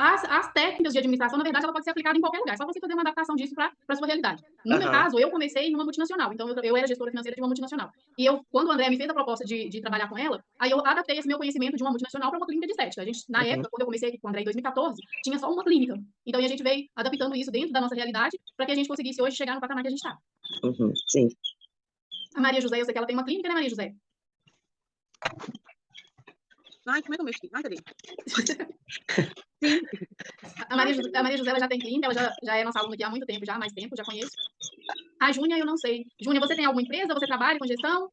as técnicas de administração, na verdade, ela pode ser aplicada em qualquer lugar. É só você fazer uma adaptação disso para a sua realidade. No meu caso, eu comecei em uma multinacional. Então, eu era gestora financeira de uma multinacional. E quando o André me fez a proposta de trabalhar com ela, aí eu adaptei esse meu conhecimento de uma multinacional para uma clínica de estética. A gente, na época, quando eu comecei aqui com o André em 2014, tinha só uma clínica. Então, a gente veio adaptando isso dentro da nossa realidade para que a gente conseguisse hoje chegar no patamar que a gente está. Sim. A Maria José, eu sei que ela tem uma clínica, né, Maria José? Ai, como é que eu mexo aqui? Ai, cadê? Sim. A Maria José, ela já tem clínica, ela já é nossa aluna aqui há muito tempo, já há mais tempo, já conheço. A Júnia, eu não sei. Júnia, você tem alguma empresa? Você trabalha com gestão?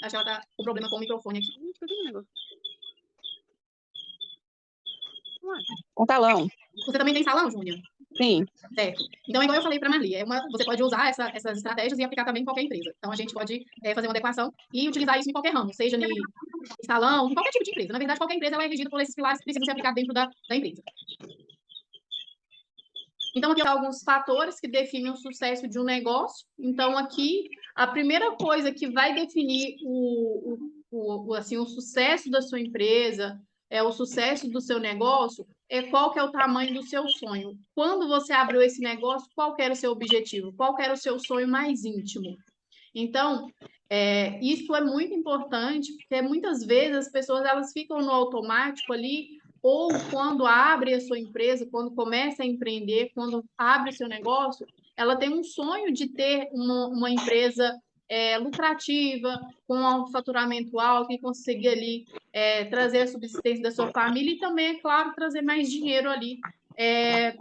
Acho que ela tá com problema com o microfone aqui. Cadê o negócio? Com talão. Você também tem salão, Júnia? Sim. Certo. Então, igual eu falei para a Marli, você pode usar essas estratégias e aplicar também em qualquer empresa. Então, a gente pode fazer uma adequação e utilizar isso em qualquer ramo, seja em salão, em qualquer tipo de empresa. Na verdade, qualquer empresa ela é regida por esses pilares que precisam ser aplicados dentro da empresa. Então, aqui alguns fatores que definem o sucesso de um negócio. Então, aqui, a primeira coisa que vai definir assim, o sucesso da sua empresa, o sucesso do seu negócio, qual que é o tamanho do seu sonho. Quando você abriu esse negócio, qual que era o seu objetivo? Qual que era o seu sonho mais íntimo? Então, isso é muito importante, porque muitas vezes as pessoas elas ficam no automático ali, ou quando abre a sua empresa, quando começa a empreender, quando abre o seu negócio, ela tem um sonho de ter uma empresa lucrativa, com um faturamento alto, e conseguir ali trazer a subsistência da sua família e também, é claro, trazer mais dinheiro ali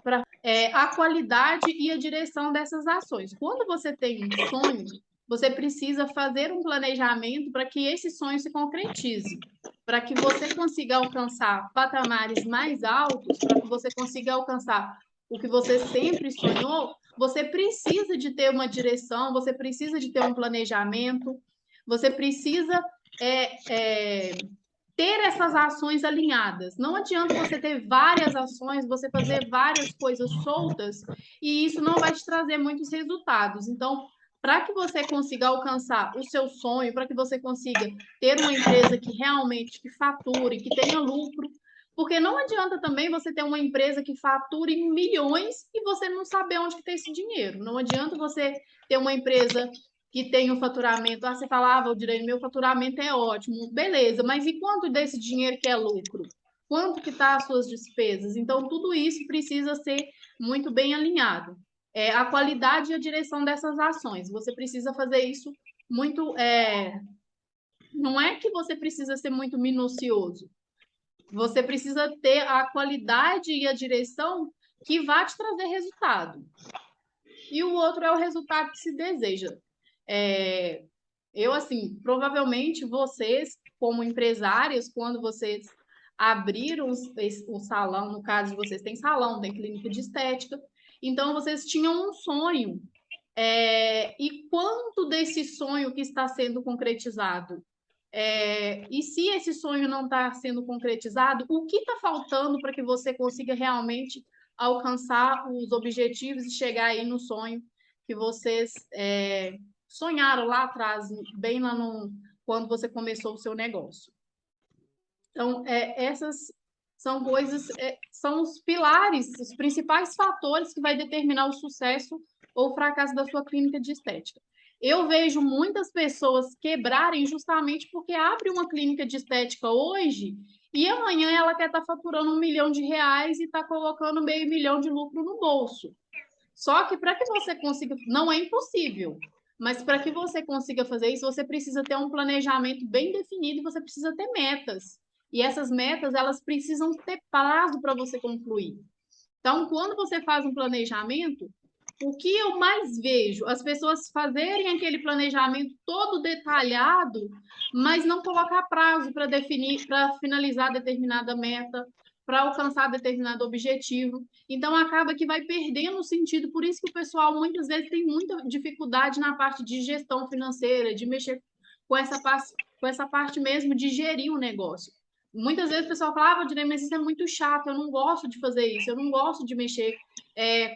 para a qualidade e a direção dessas ações. Quando você tem um sonho, você precisa fazer um planejamento para que esse sonho se concretize, para que você consiga alcançar patamares mais altos, para que você consiga alcançar o que você sempre sonhou, você precisa de ter uma direção, você precisa de ter um planejamento, você precisa ter essas ações alinhadas. Não adianta você ter várias ações, você fazer várias coisas soltas, e isso não vai te trazer muitos resultados. Então, para que você consiga alcançar o seu sonho, para que você consiga ter uma empresa que realmente que fature, que tenha lucro, porque não adianta também você ter uma empresa que fature milhões e você não saber onde que tem esse dinheiro. Não adianta você ter uma empresa que tem um faturamento. Você falava, Valdirene, meu faturamento é ótimo. Beleza, mas e quanto desse dinheiro que é lucro? Quanto que está as suas despesas? Então, tudo isso precisa ser muito bem alinhado. A qualidade e a direção dessas ações. Você precisa fazer isso muito... não é que você precisa ser muito minucioso. Você precisa ter a qualidade e a direção que vai te trazer resultado. E o outro é o resultado que se deseja. Assim, provavelmente vocês, como empresárias, quando vocês abriram o salão, no caso de vocês, tem salão, tem clínica de estética, então vocês tinham um sonho. E quanto desse sonho que está sendo concretizado? E se esse sonho não está sendo concretizado, o que está faltando para que você consiga realmente alcançar os objetivos e chegar aí no sonho que vocês sonharam lá atrás, bem lá quando você começou o seu negócio? Então, essas são coisas, são os pilares, os principais fatores que vai determinar o sucesso ou o fracasso da sua clínica de estética. Eu vejo muitas pessoas quebrarem justamente porque abre uma clínica de estética hoje e amanhã ela quer estar faturando R$1 milhão e está colocando meio milhão de lucro no bolso. Só que para que você consiga, não é impossível, mas para que você consiga fazer isso, você precisa ter um planejamento bem definido e você precisa ter metas. E essas metas, elas precisam ter prazo para você concluir. Então, quando você faz um planejamento, o que eu mais vejo? As pessoas fazerem aquele planejamento todo detalhado, mas não colocar prazo para definir, para finalizar determinada meta, para alcançar determinado objetivo. Então, acaba que vai perdendo o sentido. Por isso que o pessoal, muitas vezes, tem muita dificuldade na parte de gestão financeira, de mexer com essa parte mesmo de gerir o negócio. Muitas vezes o pessoal fala, Valdirene, mas isso é muito chato, eu não gosto de fazer isso, eu não gosto de mexer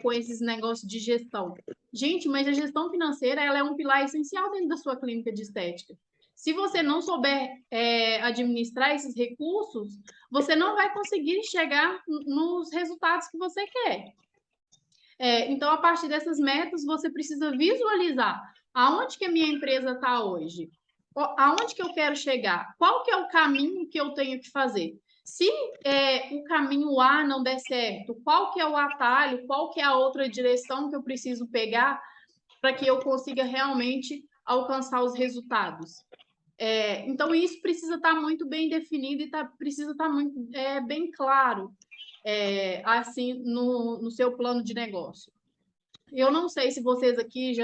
com esses negócios de gestão. Gente, mas a gestão financeira ela é um pilar essencial dentro da sua clínica de estética. Se você não souber administrar esses recursos, você não vai conseguir chegar nos resultados que você quer. Então, a partir dessas metas, você precisa visualizar aonde que a minha empresa está hoje, aonde que eu quero chegar, qual que é o caminho que eu tenho que fazer. Se o caminho A não der certo, qual que é o atalho, qual que é a outra direção que eu preciso pegar para que eu consiga realmente alcançar os resultados. Então, isso precisa estar muito bem definido e precisa estar muito bem claro assim no seu plano de negócio. Eu não sei se vocês aqui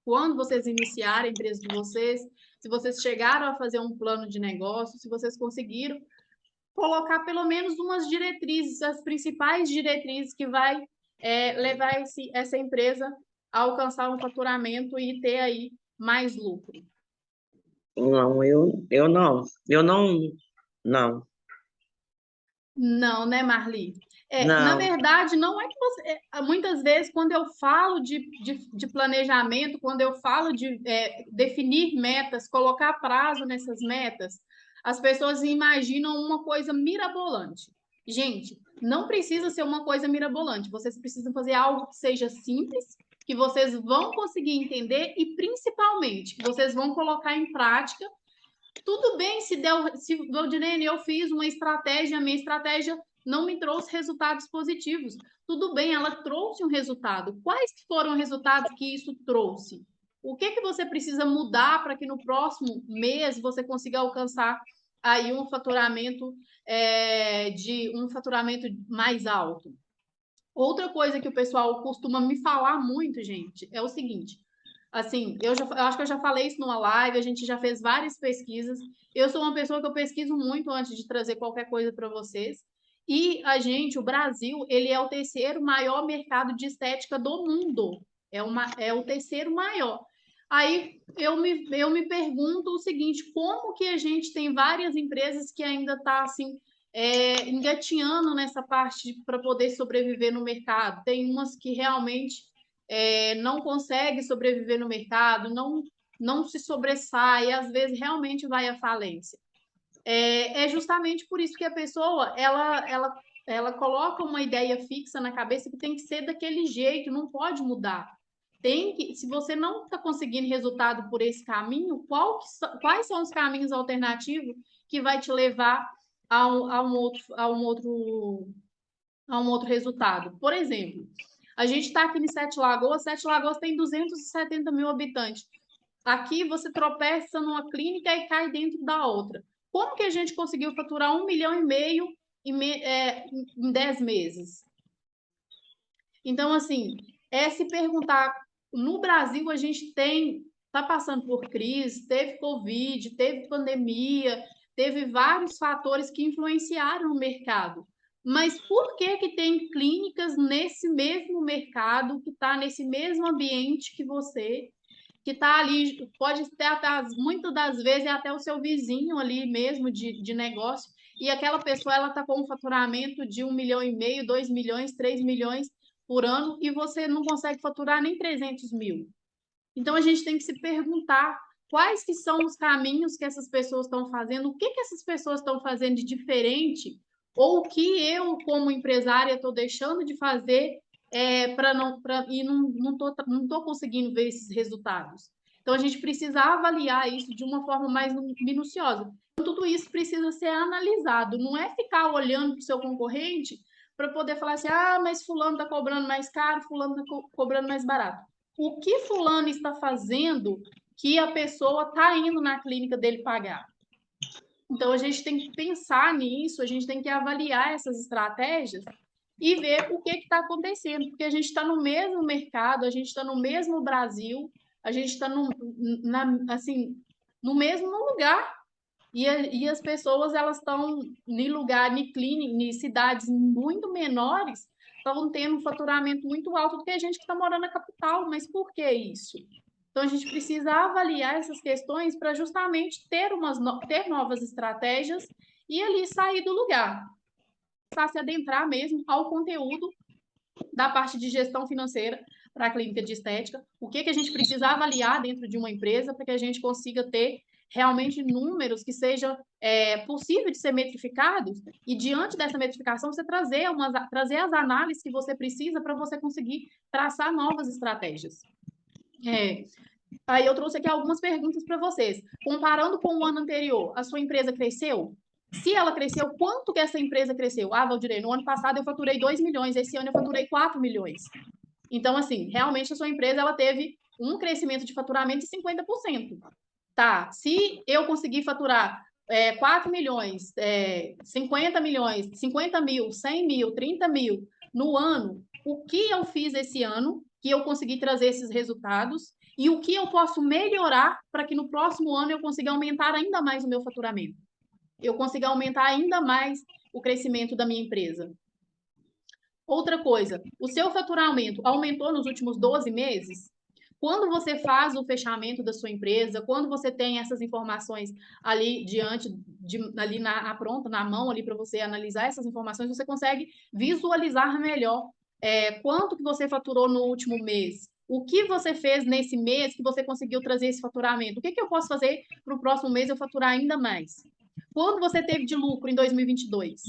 quando vocês iniciarem a empresa de vocês, se vocês chegaram a fazer um plano de negócio, se vocês conseguiram colocar pelo menos umas diretrizes, as principais diretrizes que vai levar essa empresa a alcançar um faturamento e ter aí mais lucro. Não, eu não. Eu não. Não, né, Marli? Na Não. verdade, não é que você. Muitas vezes, quando eu falo de planejamento, quando eu falo de definir metas, colocar prazo nessas metas, as pessoas imaginam uma coisa mirabolante. Gente, não precisa ser uma coisa mirabolante. Vocês precisam fazer algo que seja simples, que vocês vão conseguir entender e, principalmente, que vocês vão colocar em prática. Tudo bem se Valdinene, eu fiz uma estratégia, a minha estratégia não me trouxe resultados positivos. Tudo bem, ela trouxe um resultado. Quais foram os resultados que isso trouxe? O que você precisa mudar para que no próximo mês você consiga alcançar aí um faturamento mais alto? Outra coisa que o pessoal costuma me falar muito, gente, é o seguinte. Assim, eu acho que eu já falei isso numa live, a gente já fez várias pesquisas. Eu sou uma pessoa que eu pesquiso muito antes de trazer qualquer coisa para vocês. E o Brasil, ele é o terceiro maior mercado de estética do mundo. É o terceiro maior. Aí eu me pergunto o seguinte: como que a gente tem várias empresas que ainda tá assim engatinhando nessa parte para poder sobreviver no mercado? Tem umas que realmente não consegue sobreviver no mercado, não se sobressai, e às vezes realmente vai à falência. É justamente por isso que a pessoa ela coloca uma ideia fixa na cabeça que tem que ser daquele jeito, não pode mudar. Se você não está conseguindo resultado por esse caminho, quais são os caminhos alternativos que vai te levar a um outro resultado? Por exemplo, a gente está aqui em Sete Lagoas tem 270 mil habitantes. Aqui você tropeça numa clínica e cai dentro da outra. Como que a gente conseguiu faturar 1,5 milhão em 10 meses? Então, assim, se perguntar, no Brasil a gente está passando por crise, teve Covid, teve pandemia, teve vários fatores que influenciaram o mercado. Mas por que tem clínicas nesse mesmo mercado, que está nesse mesmo ambiente que você, que está ali, pode ter até, muitas das vezes, até o seu vizinho ali mesmo de negócio, e aquela pessoa ela está com um faturamento de 1,5 milhão, 2 milhões, 3 milhões por ano, e você não consegue faturar nem 300 mil. Então, a gente tem que se perguntar quais que são os caminhos que essas pessoas estão fazendo, o que essas pessoas estão fazendo de diferente, ou o que eu, como empresária, estou deixando de fazer e não tô conseguindo ver esses resultados. Então, a gente precisa avaliar isso de uma forma mais minuciosa. Então, tudo isso precisa ser analisado, não é ficar olhando para o seu concorrente para poder falar assim, mas fulano está cobrando mais caro, fulano está cobrando mais barato. O que fulano está fazendo que a pessoa está indo na clínica dele pagar? Então, a gente tem que pensar nisso, a gente tem que avaliar essas estratégias e ver o que está acontecendo, porque a gente está no mesmo mercado, a gente está no mesmo Brasil, a gente está assim, no mesmo lugar, e as pessoas elas estão em lugar, em clínica, em cidades muito menores, estão tendo um faturamento muito alto do que a gente que está morando na capital. Mas por que isso? Então, a gente precisa avaliar essas questões para justamente ter novas estratégias e ali sair do lugar, para se adentrar mesmo ao conteúdo da parte de gestão financeira para a clínica de estética, o que a gente precisa avaliar dentro de uma empresa para que a gente consiga ter realmente números que sejam possível de ser metrificados, e diante dessa metrificação você trazer as análises que você precisa para você conseguir traçar novas estratégias. Aí eu trouxe aqui algumas perguntas para vocês. Comparando com o ano anterior, a sua empresa cresceu? Se ela cresceu, quanto que essa empresa cresceu? Ah, Valdirei, no ano passado eu faturei 2 milhões, esse ano eu faturei 4 milhões. Então, assim, realmente a sua empresa ela teve um crescimento de faturamento de 50%. Tá, se eu conseguir faturar 4 milhões, 50 milhões, 50 mil, 100 mil, 30 mil no ano, o que eu fiz esse ano que eu consegui trazer esses resultados e o que eu posso melhorar para que no próximo ano eu consiga aumentar ainda mais o meu faturamento? Eu consiga aumentar ainda mais o crescimento da minha empresa. Outra coisa, o seu faturamento aumentou nos últimos 12 meses? Quando você faz o fechamento da sua empresa, quando você tem essas informações ali ali pronta, na mão ali para você analisar essas informações, você consegue visualizar melhor quanto que você faturou no último mês, o que você fez nesse mês que você conseguiu trazer esse faturamento, o que eu posso fazer para o próximo mês eu faturar ainda mais. Quando você teve de lucro em 2022?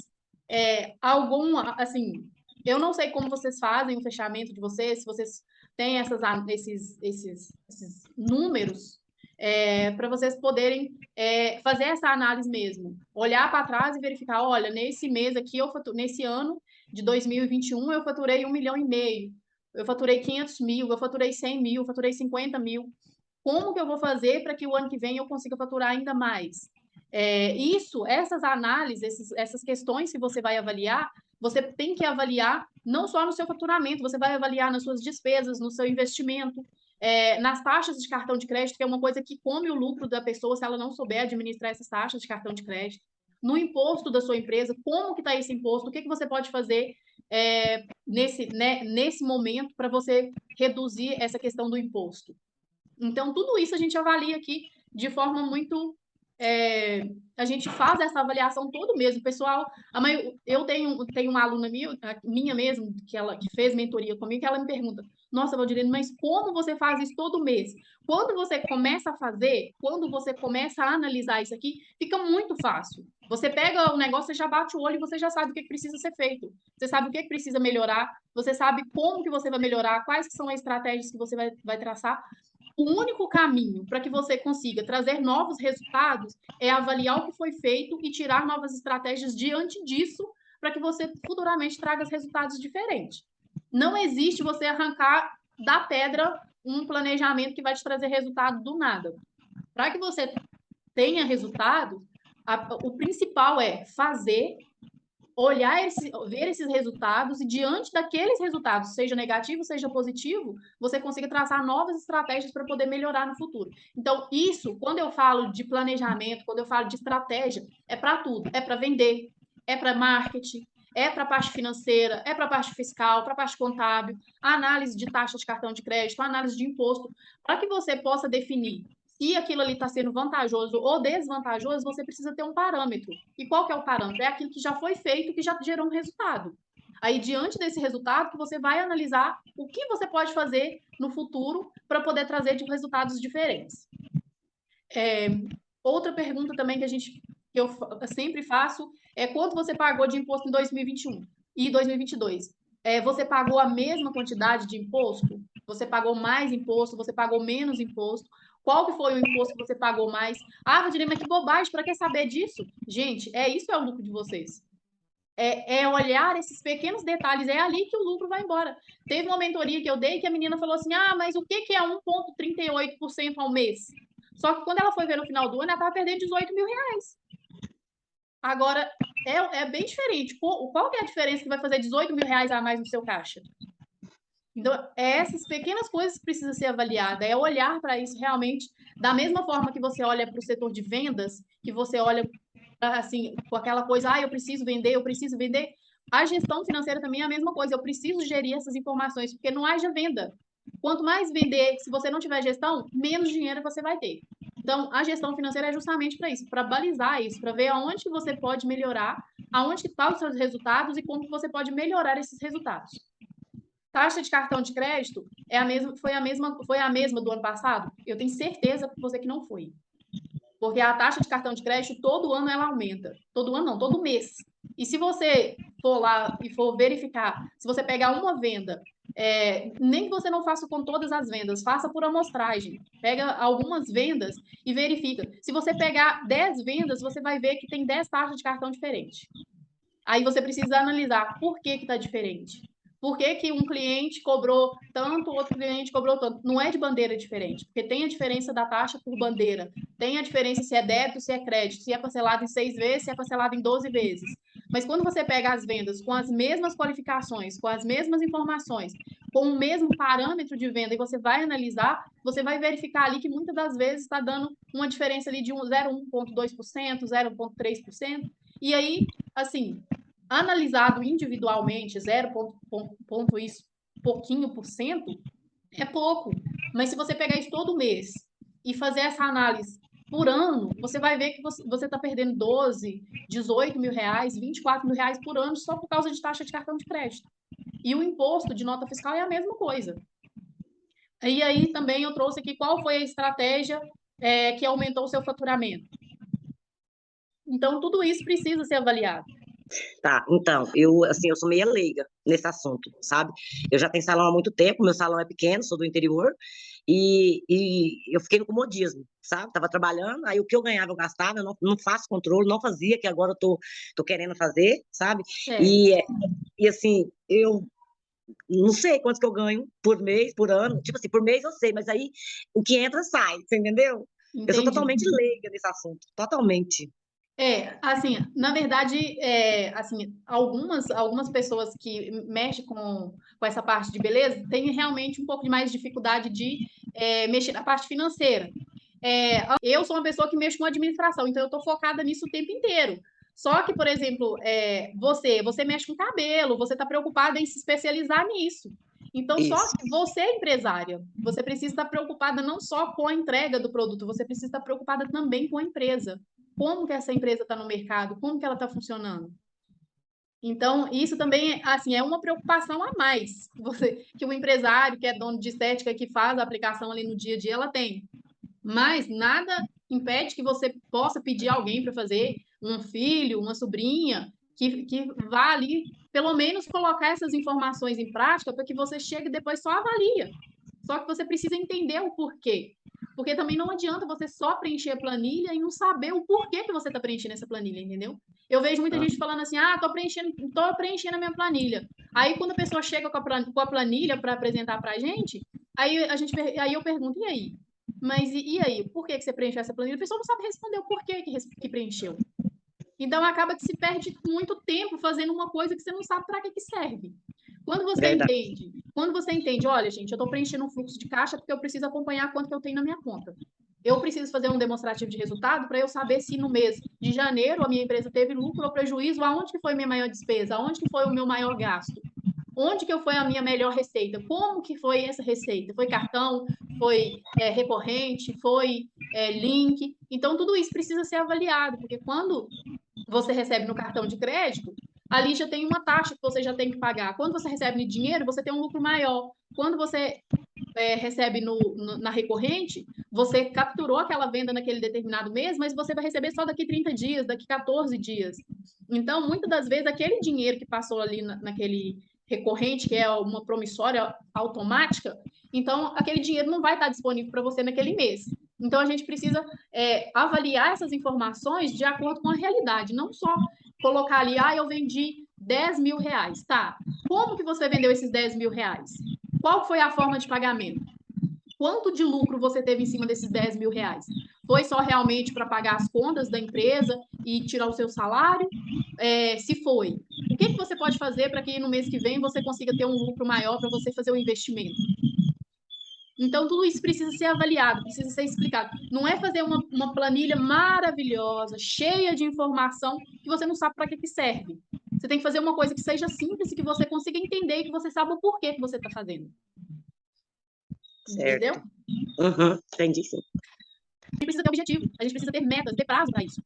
Assim, eu não sei como vocês fazem o fechamento de vocês, se vocês têm esses números para vocês poderem fazer essa análise mesmo. Olhar para trás e verificar, olha, nesse mês aqui, nesse ano de 2021, eu faturei 1,5 milhão, eu faturei 500 mil, eu faturei 100 mil, eu faturei 50 mil. Como que eu vou fazer para que o ano que vem eu consiga faturar ainda mais? Essas análises, essas questões que você vai avaliar, você tem que avaliar não só no seu faturamento, você vai avaliar nas suas despesas, no seu investimento, nas taxas de cartão de crédito, que é uma coisa que come o lucro da pessoa se ela não souber administrar essas taxas de cartão de crédito, no imposto da sua empresa, como que está esse imposto, o que você pode fazer nesse momento para você reduzir essa questão do imposto. Então, tudo isso a gente avalia aqui de forma muito... a gente faz essa avaliação todo mês. O pessoal, eu tenho uma aluna minha mesmo, que fez mentoria comigo, que ela me pergunta, nossa, Valdirene, mas como você faz isso todo mês? Quando você começa a fazer, quando você começa a analisar isso aqui, fica muito fácil. Você pega o negócio, você já bate o olho e você já sabe o que precisa ser feito. Você sabe o que precisa melhorar, você sabe como que você vai melhorar, quais que são as estratégias que você vai traçar. O único caminho para que você consiga trazer novos resultados é avaliar o que foi feito e tirar novas estratégias diante disso para que você futuramente traga resultados diferentes. Não existe você arrancar da pedra um planejamento que vai te trazer resultado do nada. Para que você tenha resultado, o principal é fazer, ver esses resultados e diante daqueles resultados, seja negativo, seja positivo, você consiga traçar novas estratégias para poder melhorar no futuro. Então, isso, quando eu falo de planejamento, quando eu falo de estratégia, é para tudo. É para vender, é para marketing, é para a parte financeira, é para a parte fiscal, para a parte contábil, análise de taxa de cartão de crédito, análise de imposto, para que você possa definir se aquilo ali está sendo vantajoso ou desvantajoso, você precisa ter um parâmetro. E qual que é o parâmetro? É aquilo que já foi feito, que já gerou um resultado. Aí, diante desse resultado, que você vai analisar o que você pode fazer no futuro para poder trazer resultados diferentes. Outra pergunta também que eu sempre faço é quanto você pagou de imposto em 2021 e 2022? Você pagou a mesma quantidade de imposto? Você pagou mais imposto? Você pagou menos imposto? Qual que foi o imposto que você pagou mais? Ah, Valdirene, mas que bobagem, para que saber disso? Gente, isso é o lucro de vocês. Olhar esses pequenos detalhes, é ali que o lucro vai embora. Teve uma mentoria que eu dei que a menina falou assim, mas o que é 1,38% ao mês? Só que quando ela foi ver no final do ano, ela estava perdendo 18 mil reais. Agora, é bem diferente. Qual que é a diferença que vai fazer 18 mil reais a mais no seu caixa? Então, essas pequenas coisas que precisam ser avaliadas, é olhar para isso realmente da mesma forma que você olha para o setor de vendas, que você olha assim, com aquela coisa, eu preciso vender. A gestão financeira também é a mesma coisa, eu preciso gerir essas informações, porque não haja venda. Quanto mais vender, se você não tiver gestão, menos dinheiro você vai ter. Então, a gestão financeira é justamente para isso, para balizar isso, para ver aonde que você pode melhorar, aonde que estão os seus resultados e como que você pode melhorar esses resultados. Taxa de cartão de crédito foi a mesma do ano passado? Eu tenho certeza para você que não foi. Porque a taxa de cartão de crédito, todo ano ela aumenta. Todo ano não, todo mês. E se você for lá e for verificar, se você pegar uma venda, nem que você não faça com todas as vendas, faça por amostragem. Pega algumas vendas e verifica. Se você pegar 10 vendas, você vai ver que tem 10 taxas de cartão diferentes. Aí você precisa analisar por que está diferente. Por que, que um cliente cobrou tanto, outro cliente cobrou tanto? Não é de bandeira diferente, porque tem a diferença da taxa por bandeira, tem a diferença se é débito, se é crédito, se é parcelado em 6 vezes, se é parcelado em 12 vezes. Mas quando você pega as vendas com as mesmas qualificações, com as mesmas informações, com o mesmo parâmetro de venda, e você vai analisar, você vai verificar ali que muitas das vezes está dando uma diferença ali de 0,1,2%, 0,3%. E aí, assim, analisado individualmente, 0, isso, pouquinho por cento, é pouco. Mas se você pegar isso todo mês e fazer essa análise por ano, você vai ver que você está perdendo 12, 18 mil reais, 24 mil reais por ano só por causa de taxa de cartão de crédito. E o imposto de nota fiscal é a mesma coisa. E aí também eu trouxe aqui qual foi a estratégia que aumentou o seu faturamento. Então, tudo isso precisa ser avaliado. Tá, então, assim, eu sou meio leiga nesse assunto, sabe? Eu já tenho salão há muito tempo, meu salão é pequeno, sou do interior, e eu fiquei no comodismo, sabe? Tava trabalhando, aí o que eu ganhava eu gastava, eu não faço controle, não fazia, que agora eu tô querendo fazer, sabe? E assim, eu não sei quantos que eu ganho por mês, por ano, tipo assim, por mês eu sei, mas aí o que entra sai, você entendeu? Eu sou Entendi. totalmente leiga nesse assunto, totalmente. Assim, na verdade, assim, algumas pessoas que mexem com essa parte de beleza têm realmente um pouco de mais dificuldade de mexer na parte financeira. Eu sou uma pessoa que mexe com administração, então eu estou focada nisso o tempo inteiro. Só que, por exemplo, você mexe com cabelo, você está preocupada em se especializar nisso. Então, só Isso. que você é empresária, você precisa estar preocupada não só com a entrega do produto, você precisa estar preocupada também com a empresa. Como que essa empresa está no mercado? Como que ela está funcionando? Então, isso também assim, é uma preocupação a mais que o empresário, que é dono de estética, que faz a aplicação ali no dia a dia, ela tem. Mas nada impede que você possa pedir alguém para fazer, um filho, uma sobrinha, que vá ali, pelo menos colocar essas informações em prática para que você chegue e depois só avalia. Só que você precisa entender o porquê. Porque também não adianta você só preencher a planilha e não saber o porquê que você está preenchendo essa planilha, entendeu? Eu vejo muita gente falando assim, tô preenchendo a minha planilha. Aí quando a pessoa chega com a planilha para apresentar para a gente, aí eu pergunto, e aí? Mas e aí, por que você preencheu essa planilha? A pessoa não sabe responder o porquê que preencheu. Então acaba que se perde muito tempo fazendo uma coisa que você não sabe para que serve. Quando você entende, olha, gente, eu estou preenchendo um fluxo de caixa porque eu preciso acompanhar quanto que eu tenho na minha conta. Eu preciso fazer um demonstrativo de resultado para eu saber se no mês de janeiro a minha empresa teve lucro ou prejuízo, aonde que foi a minha maior despesa, aonde que foi o meu maior gasto, onde que foi a minha melhor receita, como que foi essa receita, foi cartão, foi recorrente, foi link. Então, tudo isso precisa ser avaliado, porque quando você recebe no cartão de crédito, ali já tem uma taxa que você já tem que pagar. Quando você recebe em dinheiro, você tem um lucro maior. Quando você recebe na recorrente, você capturou aquela venda naquele determinado mês, mas você vai receber só daqui 30 dias, daqui 14 dias. Então, muitas das vezes, aquele dinheiro que passou ali naquele recorrente, que é uma promissória automática, então aquele dinheiro não vai estar disponível para você naquele mês. Então, a gente precisa avaliar essas informações de acordo com a realidade, não só colocar ali, eu vendi 10 mil reais. Tá, como que você vendeu esses 10 mil reais? Qual foi a forma de pagamento? Quanto de lucro você teve em cima desses 10 mil reais? Foi só realmente para pagar as contas da empresa e tirar o seu salário? Se foi, o que você pode fazer para que no mês que vem você consiga ter um lucro maior para você fazer o investimento? Então, tudo isso precisa ser avaliado, precisa ser explicado. Não é fazer uma planilha maravilhosa, cheia de informação, que você não sabe para que serve. Você tem que fazer uma coisa que seja simples e que você consiga entender e que você saiba o porquê que você está fazendo. Certo. Entendeu? Entendi, sim. A gente precisa ter objetivo, a gente precisa ter metas, ter prazo para isso.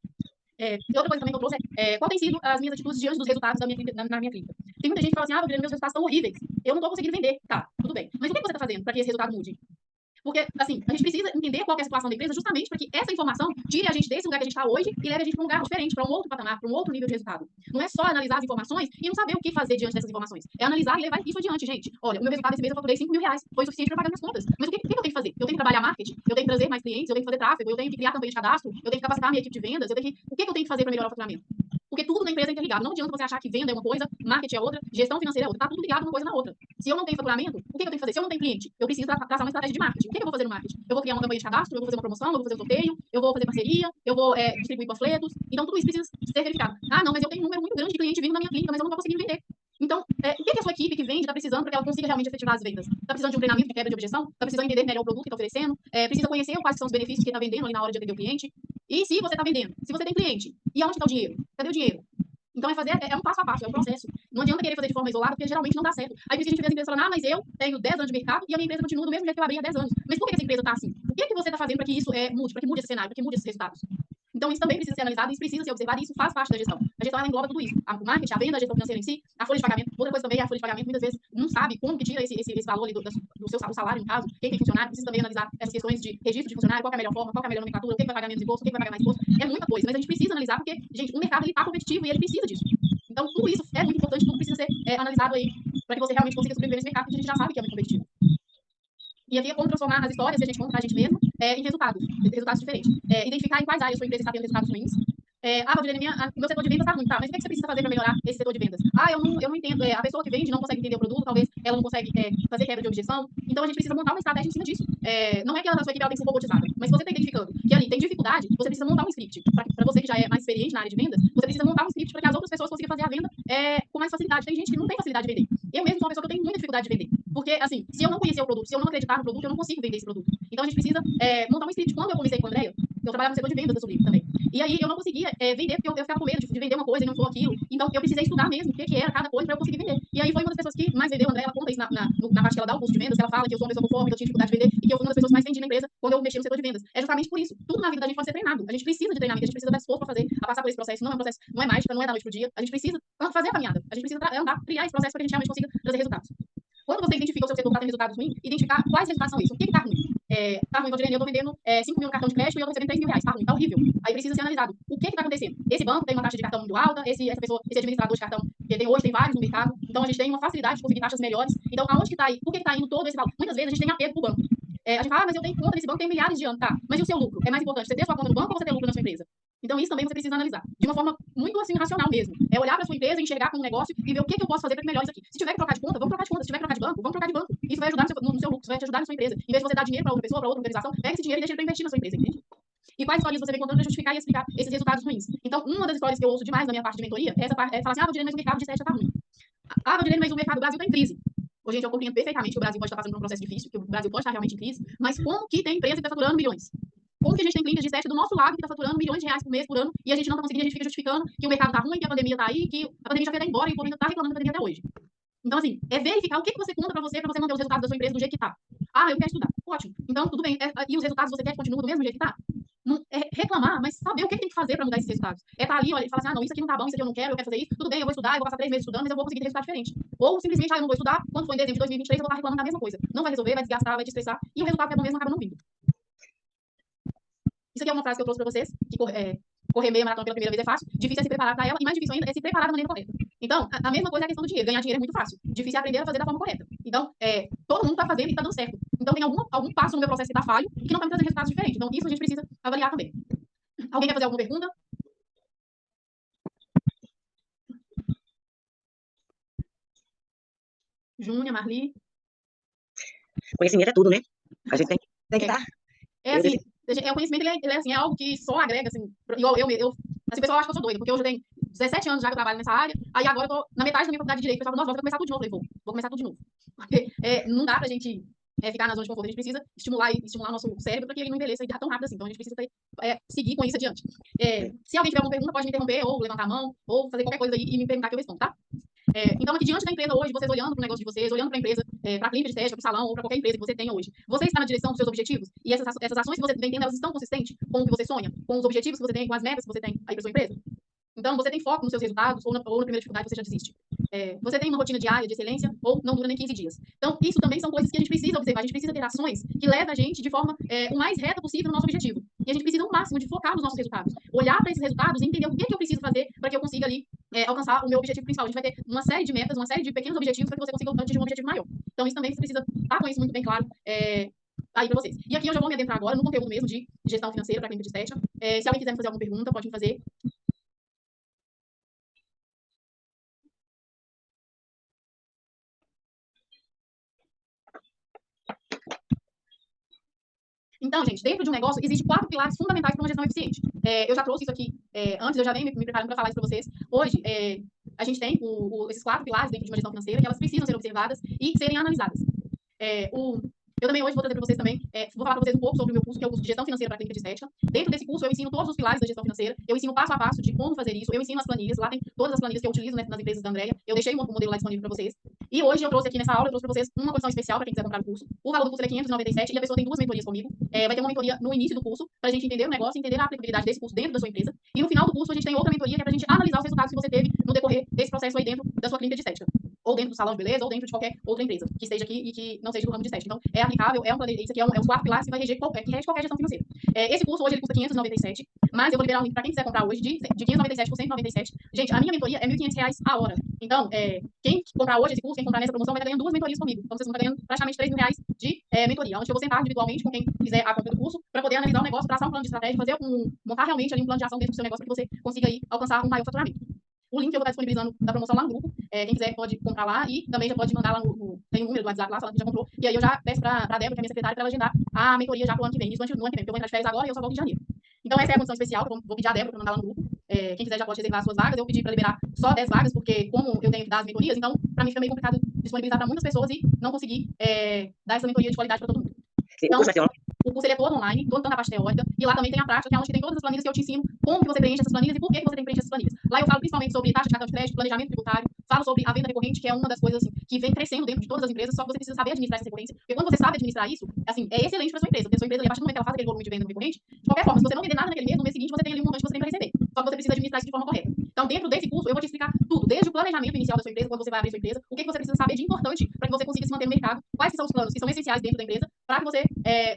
E outra coisa também que eu trouxe qual tem sido as minhas atitudes diante dos resultados na minha clínica. Tem muita gente que fala assim, Guilherme, meus resultados estão horríveis. Eu não estou conseguindo vender. Tá, tudo bem. Mas o que você está fazendo para que esse resultado mude? Porque, assim, a gente precisa entender qual que é a situação da empresa justamente para que essa informação tire a gente desse lugar que a gente está hoje e leve a gente para um lugar diferente, para um outro patamar, para um outro nível de resultado. Não é só analisar as informações e não saber o que fazer diante dessas informações. É analisar e levar isso adiante, gente. Olha, o meu resultado esse mês eu faturei R$ 5.000. Foi suficiente para pagar minhas contas. Mas o que eu tenho que fazer? Eu tenho que trabalhar marketing, eu tenho que trazer mais clientes, eu tenho que fazer tráfego, eu tenho que criar campanha de cadastro, eu tenho que capacitar a minha equipe de vendas, o que eu tenho que fazer para melhorar o faturamento? Porque tudo na empresa é interligado. Não adianta você achar que venda é uma coisa, marketing é outra, gestão financeira é outra. Tá tudo ligado uma coisa na outra. Se eu não tenho faturamento, o que eu tenho que fazer? Se eu não tenho cliente, eu preciso traçar uma estratégia de marketing. O que eu vou fazer no marketing? Eu vou criar uma campanha de cadastro, eu vou fazer uma promoção, eu vou fazer um sorteio, eu vou fazer parceria, eu vou distribuir panfletos. Então, tudo isso precisa ser verificado. Ah, não, mas eu tenho um número muito grande de clientes vindo na minha clínica, mas eu não estou conseguindo vender. Então, o que a sua equipe que vende está precisando para que ela consiga realmente efetivar as vendas? Está precisando de um treinamento de quebra de objeção? Está precisando entender melhor o produto que está oferecendo? Precisa conhecer quais são os benefícios que está vendendo ali na hora de atender o cliente? E se você está vendendo? Se você tem cliente? E aonde está o dinheiro? Cadê o dinheiro? Então, é um passo a passo, é um processo. Não adianta querer fazer de forma isolada, porque geralmente não dá certo. Aí por isso a gente vê as empresas falando, mas eu tenho 10 anos de mercado e a minha empresa continua do mesmo jeito que eu abri há 10 anos. Mas por que essa empresa está assim? O que você está fazendo para que isso mude, para que mude esse cenário, para que mude esses resultados? Então, isso também precisa ser analisado, isso precisa ser observado, e isso faz parte da gestão. A gestão, ela engloba tudo isso. O marketing, a venda, a gestão financeira em si, a folha de pagamento. Outra coisa também é a folha de pagamento, muitas vezes não sabe como que tira esse valor ali do seu salário, no caso, quem tem funcionário, precisa também analisar essas questões de registro de funcionário, qual é a melhor forma, qual é a melhor nomenclatura, o que vai pagar menos imposto, o que vai pagar mais imposto. É muita coisa, mas a gente precisa analisar porque, gente, o mercado está competitivo e ele precisa disso. Então, tudo isso é muito importante, tudo precisa ser analisado aí para que você realmente consiga sobreviver nesse mercado, que a gente já sabe que é muito competitivo. E aqui é como transformar as histórias que a gente conta pra gente mesmo em resultados diferentes. Identificar em quais áreas sua empresa está tendo resultados ruins. Valdilene, o meu setor de vendas está ruim, tá? Mas o que você precisa fazer para melhorar esse setor de vendas? Eu não entendo. A pessoa que vende não consegue entender o produto, talvez ela não consegue fazer quebra de objeção. Então a gente precisa montar uma estratégia em cima disso. Não é que a sua equipe ela tem que ser robotizada, mas se você está identificando que ali tem dificuldade, você precisa montar um script. Para você que já é mais experiente na área de vendas, você precisa montar um script para que as outras pessoas consigam fazer a venda com mais facilidade. Tem gente que não tem facilidade de vender. Eu mesmo sou uma pessoa que eu tenho muita dificuldade de vender. Porque, assim, se eu não conhecer o produto, se eu não acreditar no produto, eu não consigo vender esse produto. Então a gente precisa montar um script. Quando eu comecei com a Andrea, eu trabalhava no setor de vendas da Sublime também. E aí eu não conseguia vender, porque eu ficava com medo de vender uma coisa e não for aquilo. Então eu precisei estudar mesmo o que era cada coisa para eu conseguir vender. E aí foi uma das pessoas que mais vendeu, a Andrea, ela conta isso na parte que ela dá o curso de vendas, que ela fala que eu sou uma pessoa conforme, que eu tinha dificuldade de vender e que eu fui uma das pessoas que mais vendi na empresa quando eu mexi no setor de vendas. É justamente por isso. Tudo na vida da gente pode ser treinado. A gente precisa de treinamento, a gente precisa estar disposto a fazer, a passar por esse processo. Não é um processo, não é mágica, não é da noite pro dia. A gente precisa fazer a caminhada. A gente precisa andar, criar esse processo para que a gente realmente consiga trazer resultados. Quando você identifica o seu setor que está tendo resultados ruins, identificar quais resultados são esses. O que está ruim? Tá ruim, Valdilene, eu estou vendendo 5 mil no cartão de crédito e eu estou recebendo R$ 3.000. Tá ruim, tá horrível. Aí precisa ser analisado. O que está acontecendo? Esse banco tem uma taxa de cartão muito alta, esse administrador de cartão que tem vários no mercado. Então a gente tem uma facilidade de conseguir taxas melhores. Então, aonde que está aí? Por que está indo todo esse valor? Muitas vezes a gente tem apego pro banco. A gente fala, mas eu tenho conta nesse banco, tem milhares de anos, tá? Mas e o seu lucro? É mais importante você ter sua conta no banco ou você ter lucro na sua empresa? Então, isso também você precisa analisar. De uma forma muito assim, racional mesmo. Olhar para a sua empresa, enxergar como um negócio e ver o que eu posso fazer para que melhore isso aqui. Se tiver que trocar de conta, vamos trocar de conta. Se tiver que trocar de banco, vamos trocar de banco. Isso vai ajudar no seu lucro, isso vai te ajudar na sua empresa. Em vez de você dar dinheiro para outra pessoa, para outra organização, pega esse dinheiro e deixa ele para investir na sua empresa, entende? E quais histórias você vem contando para justificar e explicar esses resultados ruins? Então, uma das histórias que eu ouço demais na minha parte de mentoria é essa parte, falar assim, Valdilene, mas o mercado de estética está ruim. Valdilene, mas o mercado do Brasil está em crise. Hoje, gente, eu compreendo perfeitamente que o Brasil pode estar passando por um processo difícil, que o Brasil pode estar realmente em crise, mas como que tem empresa que está faturando milhões? Como que a gente tem clínica de estética do nosso lado que está faturando milhões de reais por mês, por ano, e a gente não está conseguindo, a gente fica justificando que o mercado está ruim, que a pandemia está aí, que a pandemia já veio embora e o povo ainda está reclamando da pandemia até hoje. Então, assim, é verificar o que você conta para você manter os resultados da sua empresa do jeito que está. Eu quero estudar. Ótimo. Então, tudo bem. E os resultados você quer que continue do mesmo jeito que está? Não, reclamar, mas saber o que tem que fazer para mudar esses resultados. Estar ali, olha, e falar assim, não, isso aqui não tá bom, isso aqui eu não quero, eu quero fazer isso. Tudo bem, eu vou estudar, eu vou passar 3 meses estudando, mas eu vou conseguir ter resultado diferente. Ou simplesmente, eu não vou estudar, quando for em dezembro de 2023, eu vou estar reclamando da mesma coisa. Não vai resolver, vai desgastar, vai te estressar, e o resultado que é bom mesmo acaba não vindo. Isso aqui é uma frase que eu trouxe para vocês, que correr meia maratona pela primeira vez é fácil, difícil é se preparar para ela, e mais difícil ainda é se preparar da maneira correta. Então, a mesma coisa é a questão do dinheiro. Ganhar dinheiro é muito fácil. Difícil é aprender a fazer da forma correta. Então, todo mundo está fazendo e está dando certo. Então, tem algum passo no meu processo que está falho e que não está me trazendo resultados diferentes. Então, isso a gente precisa avaliar também. Alguém quer fazer alguma pergunta? Júnia, Marli? Conhecimento é tudo, né? A gente tem que estar. Assim, o conhecimento ele assim, é algo que só agrega, assim, igual assim, o pessoal acha que eu sou doida, porque eu já tenho 17 anos já que eu trabalho nessa área, aí agora eu tô na metade da minha faculdade de Direito, o pessoal fala, nossa, vai começar tudo de novo. Eu falei, vou começar tudo de novo. Porque não dá pra gente ficar na zona de conforto, a gente precisa estimular o nosso cérebro para que ele não envelheça tão rápido assim, então a gente precisa seguir com isso adiante. Se alguém tiver alguma pergunta, pode me interromper, ou levantar a mão, ou fazer qualquer coisa aí e me perguntar que eu respondo, tá? Então, aqui diante da empresa hoje, vocês olhando para o negócio de vocês, olhando para a empresa, para a clínica de estética, para o salão, ou para qualquer empresa que você tenha hoje, você está na direção dos seus objetivos? E essas ações que você vem tendo, elas estão consistentes com o que você sonha? Com os objetivos que você tem, com as metas que você tem aí para sua empresa? Então, você tem foco nos seus resultados ou na primeira dificuldade você já desiste? você tem uma rotina diária de excelência ou não dura nem 15 dias. Então, isso também são coisas que a gente precisa observar. A gente precisa ter ações que levem a gente de forma o mais reta possível no nosso objetivo. E a gente precisa, ao máximo, de focar nos nossos resultados. Olhar para esses resultados e entender o que, que eu preciso fazer para que eu consiga ali alcançar o meu objetivo principal. A gente vai ter uma série de metas, uma série de pequenos objetivos para que você consiga atingir um objetivo maior. Então, isso também você precisa estar com isso muito bem claro aí para vocês. E aqui eu já vou me adentrar agora no conteúdo mesmo de gestão financeira para a clínica de estética. Se alguém quiser me fazer alguma pergunta, pode me fazer. Então, gente, dentro de um negócio, existem 4 pilares fundamentais para uma gestão eficiente. Eu já trouxe isso aqui antes, eu já venho me preparando para falar isso para vocês. Hoje, a gente tem esses 4 pilares dentro de uma gestão financeira que elas precisam ser observadas e serem analisadas. Eu também hoje vou trazer para vocês também, vou falar para vocês um pouco sobre o meu curso, que é o curso de Gestão Financeira para a Clínica de Estética. Dentro desse curso, eu ensino todos os pilares da gestão financeira, eu ensino passo a passo de como fazer isso, eu ensino as planilhas, lá tem todas as planilhas que eu utilizo nas empresas da Andrea, eu deixei o modelo lá disponível para vocês. E hoje eu trouxe aqui nessa aula, eu trouxe para vocês uma condição especial para quem quiser comprar o curso. O valor do curso é 597 e a pessoa tem 2 mentorias comigo. Vai ter uma mentoria no início do curso, para a gente entender o negócio, entender a aplicabilidade desse curso dentro da sua empresa. E no final do curso, a gente tem outra mentoria que é para a gente analisar os resultados que você teve no decorrer desse processo aí dentro da sua clínica de estética. Ou dentro do salão de beleza, ou dentro de qualquer outra empresa que esteja aqui e que não seja do ramo de estética. Então, é aplicável, isso aqui é os 4 pilares que vai reger que rege qualquer gestão financeira. Esse curso hoje ele custa 597, mas eu vou liberar um link para quem quiser comprar hoje de 597 por 197. Gente, a minha mentoria é R$ 1.500 a hora. Então, quem comprar hoje esse curso, quem comprar nessa promoção, vai estar ganhando 2 mentorias comigo. Então, vocês vão estar ganhando praticamente R$ 3.000 de mentoria, onde eu vou sentar individualmente com quem quiser a compra do curso, para poder analisar o negócio, traçar um plano de estratégia, montar realmente ali um plano de ação dentro do seu negócio, para que você consiga aí alcançar um maior faturamento. O link eu vou estar disponibilizando da promoção lá no grupo. Quem quiser pode comprar lá e também já pode mandar lá tem um número do WhatsApp lá, falando que já comprou. E aí eu já peço para a Débora, que é minha secretária, para ela agendar a mentoria já para o ano que vem. Isso no ano que vem, porque eu vou entrar de férias agora e eu só volto em janeiro. Então essa é a condição especial que eu vou pedir a Débora para mandar lá no grupo. Quem quiser já pode reservar as suas vagas. Eu pedi para liberar só 10 vagas, porque como eu tenho que dar as mentorias, então para mim fica meio complicado disponibilizar para muitas pessoas e não conseguir dar essa mentoria de qualidade para todo mundo. Então, o curso ele é todo online, tanto a parte teórica, e lá também tem a prática, que é onde tem todas as planilhas que eu te ensino como que você preenche essas planilhas e por que você tem que preencher essas planilhas. Lá eu falo principalmente sobre taxa de cartão de crédito, planejamento tributário, falo sobre a venda recorrente, que é uma das coisas assim, que vem crescendo dentro de todas as empresas, só que você precisa saber administrar essa recorrência, porque quando você sabe administrar isso, assim, é excelente para sua empresa, porque a sua empresa, a partir do momento que ela faz aquele volume de venda recorrente, de qualquer forma, se você não vender nada naquele mês, no mês seguinte você tem ali um montante que você tem para receber, só que você precisa administrar isso de forma correta. Então, dentro desse curso, eu vou te explicar tudo, desde o planejamento inicial da sua empresa, quando você vai abrir sua empresa, o que você precisa saber de importante para que você consiga se manter no mercado, quais são os planos que são essenciais dentro da empresa, para que você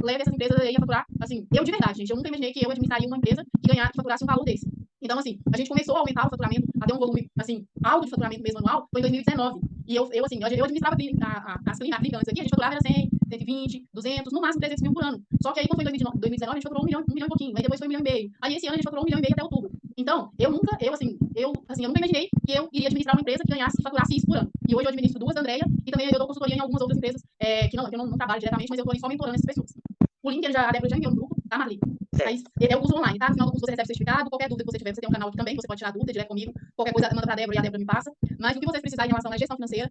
leve essas empresas aí a faturar, assim, eu de verdade, gente, eu nunca imaginei que eu administraria uma empresa que faturasse um valor desse. Então, assim, a gente começou a aumentar o faturamento, a ter um volume, assim, alto de faturamento mesmo anual, foi em 2019. E eu administrava as clínicas aqui, a gente faturava era 100, 120, 200, no máximo 300 mil por ano. Só que aí, quando foi em 2019, a gente faturou 1 milhão e pouquinho, aí depois foi 1,5 milhão. Aí, esse ano, a gente faturou 1,5 milhão até outubro. Então, eu nunca imaginei que eu iria administrar uma empresa que faturasse isso por ano. E hoje eu administro 2 da Andrea, e também eu dou consultoria em algumas outras empresas que eu não trabalho diretamente, mas eu estou só mentorando essas pessoas. O link a Débora já enviou no grupo, tá, Marli? Aí, é o curso online, tá? No final do curso você recebe o certificado. Qualquer dúvida que você tiver, você tem um canal aqui também, você pode tirar dúvida direto comigo. Qualquer coisa, manda pra Débora e a Débora me passa. Mas o que vocês precisarem em relação à gestão financeira,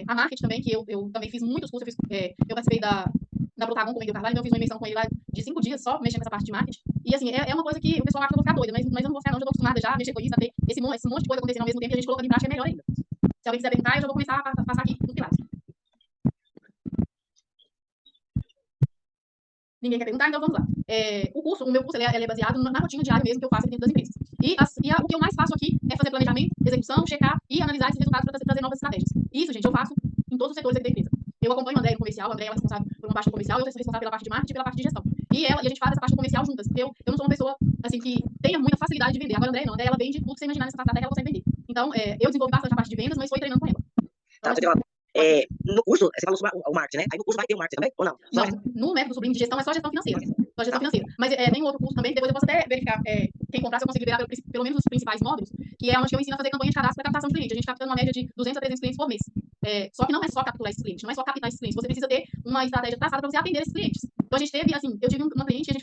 a marketing também, que eu também fiz muitos cursos. Eu participei da Protagon com o Miguel Carvalho, então eu fiz uma imersão com ele lá de 5 dias só, mexendo nessa parte de marketing. E assim, é uma coisa que o pessoal acha que eu vou ficar doida, mas eu não vou ficar não, já tô acostumada já a mexer com isso, a ter esse monte de coisa acontecendo ao mesmo tempo e a gente colocando em prática é melhor ainda. Se alguém quiser perguntar, eu já vou começar a passar aqui no pilares. Ninguém quer perguntar, então vamos lá. O meu curso ele é baseado na rotina diária mesmo que eu faço aqui dentro das empresas. O que eu mais faço aqui é fazer planejamento, execução, checar e analisar esses resultados para trazer novas estratégias. Isso, gente, eu faço em todos os setores aqui da empresa. Eu acompanho a Andrea no comercial, a Andrea é responsável por uma parte do comercial, eu sou responsável pela parte de marketing e pela parte de gestão. E a gente faz essa parte do comercial juntas, porque eu não sou uma pessoa assim que tenha muita facilidade de vender. Agora a Andrea não, a Andrea ela vende tudo que você imaginar nessa parte até que ela consegue vender. Então, eu desenvolvi bastante a parte de vendas, mas foi treinando com ela. Tá, no curso, você falou sobre o marketing, né? Aí no curso vai ter o marketing também, ou não? Não, no método Sublime de gestão é só gestão financeira. Só gestão financeira. Mas tem um outro curso também, depois eu posso até verificar quem comprar, se eu consigo liberar pelo menos os principais módulos, que é onde eu ensino a fazer campanha de cadastro para captação de cliente. A gente captando uma média de 200 a 300 clientes por mês. Só que não é só capturar esses clientes, não é só captar esses clientes. Você precisa ter uma estratégia traçada para você atender esses clientes. Então a gente teve, assim, eu tive uma cliente, a gente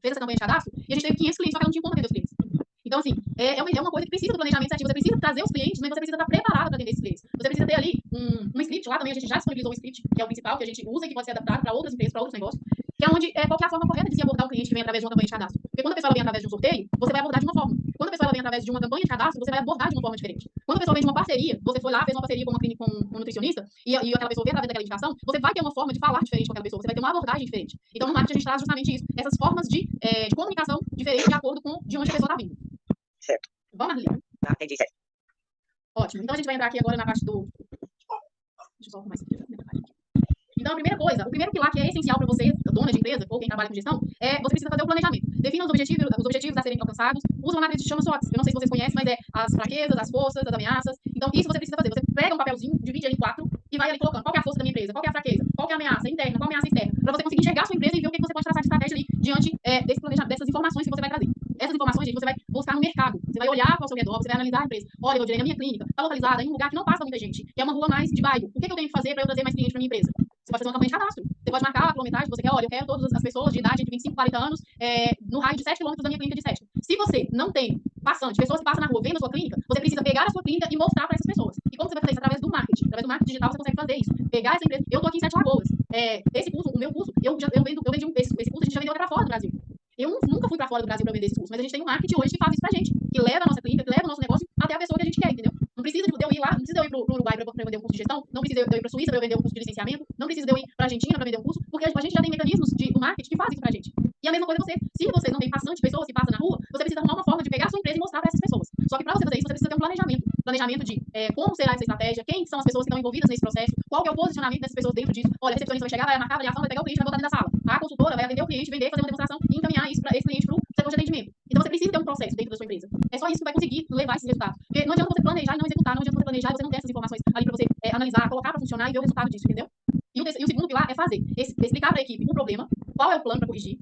fez essa campanha de cadastro e a gente teve 500 clientes, só que ela não tinha como atender os clientes. Então, assim, é uma coisa que precisa do planejamento certinho. Você precisa trazer os clientes, mas você precisa estar preparado para atender esses clientes. Você precisa ter ali um script. Lá também a gente já disponibilizou um script, que é o principal, que a gente usa e que pode ser adaptado para outras empresas, para outros negócios, que é onde qual que é a forma correta de se abordar um cliente que vem através de uma campanha de cadastro. Porque quando a pessoa vem através de um sorteio, você vai abordar de uma forma. Quando a pessoa vem através de uma campanha de cadastro, você vai abordar de uma forma diferente. Quando a pessoa vem de uma parceria, você foi lá, fez uma parceria com uma clínica, com um nutricionista, e aquela pessoa vem através daquela indicação, você vai ter uma forma de falar diferente com aquela pessoa, você vai ter uma abordagem diferente. Então, no marketing, a gente traz justamente isso, essas formas de comunicação diferentes de acordo com de onde a pessoa está vindo. Certo. Vamos, Marli? Tá, entendi, certo. Ótimo. Então, a gente vai entrar aqui agora na parte do... Deixa eu só arrumar isso aqui. Então, a primeira coisa, o primeiro pilar que é essencial para você, dona de empresa, ou quem trabalha com gestão, é você precisa fazer o planejamento. Defina os objetivos a serem alcançados. Usa uma matriz que se chama SWOT. Eu não sei se vocês conhecem, mas é as fraquezas, as forças, as ameaças. Então, isso você precisa fazer. Você pega um papelzinho, divide ele em 4 e vai ali colocando qual que é a força da minha empresa, qual que é a fraqueza, qual que é a ameaça interna, qual é a ameaça externa, para você conseguir enxergar a sua empresa e ver o que você pode traçar de estratégia ali diante desse planejamento, dessas informações que você vai trazer. Essas informações, gente, você vai buscar no mercado. Você vai olhar para o seu redor, você vai analisar a empresa. Olha, eu direi, a minha clínica está localizada em um lugar que não passa muita gente, que é uma rua mais de bairro. O que eu tenho que fazer para eu trazer mais clientes para minha empresa? Você pode fazer uma campanha de cadastro. Você pode marcar a quilometragem que você quer. Olha, eu quero todas as pessoas de idade entre 25 e 40 anos no raio de 7 quilômetros da minha clínica de estética. Se você não tem passante, pessoas que passam na rua vendo a sua clínica, você precisa pegar a sua clínica e mostrar para essas pessoas. E como você vai fazer isso? Através do marketing. Através do marketing digital você consegue fazer isso. Pegar essa empresa. Eu estou aqui em Sete Lagoas. Esse curso, o meu curso, eu vendi esse curso, a gente já vendeu até para fora do Brasil. Eu nunca fui para fora do Brasil para vender esse curso, mas a gente tem um marketing hoje que faz isso pra gente, que leva a nossa clínica, que leva o nosso negócio até a pessoa que a gente quer, entendeu? Não precisa de eu ir lá, não precisa de eu ir pro Uruguai para vender um curso de gestão, não precisa de eu ir para a Suíça para vender um curso de licenciamento, não precisa de eu ir para a Argentina para vender um curso, porque a gente já tem mecanismos do marketing que fazem isso pra gente. E a mesma coisa se você não tem passante, pessoas que passam na rua, você precisa arrumar uma forma de pegar a sua empresa e mostrar para essas pessoas. Só que para você fazer isso, você precisa ter um planejamento. Planejamento de como será essa estratégia, quem são as pessoas que estão envolvidas nesse processo, qual que é o posicionamento dessas pessoas dentro disso. Olha, a recepcionista vai chegar, vai marcar a avaliação, vai pegar o cliente, vai botar dentro da sala. A consultora vai atender o cliente, vender, fazer uma demonstração e encaminhar isso para esse cliente para o setor de atendimento. Então você precisa ter um processo dentro da sua empresa. É só isso que vai conseguir levar esses resultados. Porque não adianta você planejar e não executar, não adianta você planejar e você não ter essas informações ali para você analisar, colocar para funcionar e ver o resultado disso, entendeu? E o segundo pilar é fazer, explicar para a equipe o problema, qual é o plano para corrigir.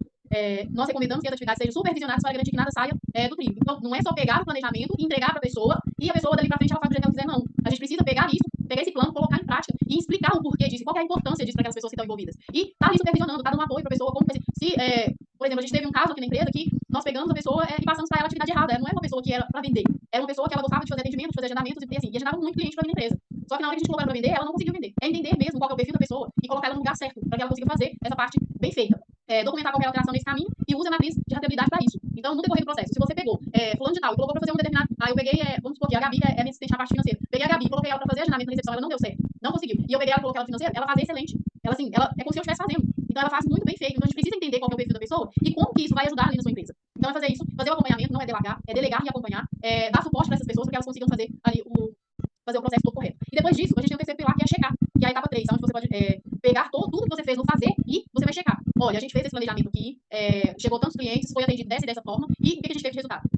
Nós recomendamos que as atividades sejam supervisionadas para garantir que nada saia do trilho. Então, não é só pegar o planejamento e entregar para a pessoa e a pessoa dali para frente ela faz o jeito que ela quiser, não. A gente precisa pegar isso, pegar esse plano, colocar em prática e explicar o porquê disso, qual é a importância disso para aquelas pessoas que estão envolvidas. E tá ali supervisionando, tá dando apoio para a pessoa, como por exemplo, a gente teve um caso aqui na empresa que nós pegamos a pessoa e passamos para ela a atividade errada. Ela não era uma pessoa que era para vender, era uma pessoa que ela gostava de fazer atendimento, de fazer agendamentos e assim, e agendava muito cliente para a empresa. Só que na hora que a gente colocou ela para vender, ela não conseguiu vender. É entender mesmo qual é o perfil da pessoa e colocar ela no lugar certo, para que ela consiga fazer essa parte bem feita. Documentar qualquer alteração nesse caminho e use a matriz de rentabilidade para isso. Então, no decorrer do processo, se você pegou fulano de tal e colocou para fazer um determinado... eu peguei, vamos supor que a Gabi é minha assistente na parte financeira. Peguei a Gabi e coloquei ela para fazer agendamento na recepção, ela não deu certo, não conseguiu. E eu peguei ela e coloquei ela financeira, ela faz excelente. Ela, assim, ela é como se eu estivesse fazendo. Então, ela faz muito bem feito. Então, a gente precisa entender qual é o perfil da pessoa e como que isso vai ajudar ali na sua empresa. Então, é fazer isso, fazer o acompanhamento, não é delegar, é delegar e acompanhar, dar suporte para essas pessoas para que elas consigam fazer ali fazer o processo todo correto. E depois disso, a gente tem o terceiro pilar, que é checar, que é a etapa 3, onde você pode pegar tudo que você fez no fazer e você vai checar. Olha, a gente fez esse planejamento aqui, chegou tantos clientes, foi atendido dessa e dessa forma, e o que a gente teve de resultado?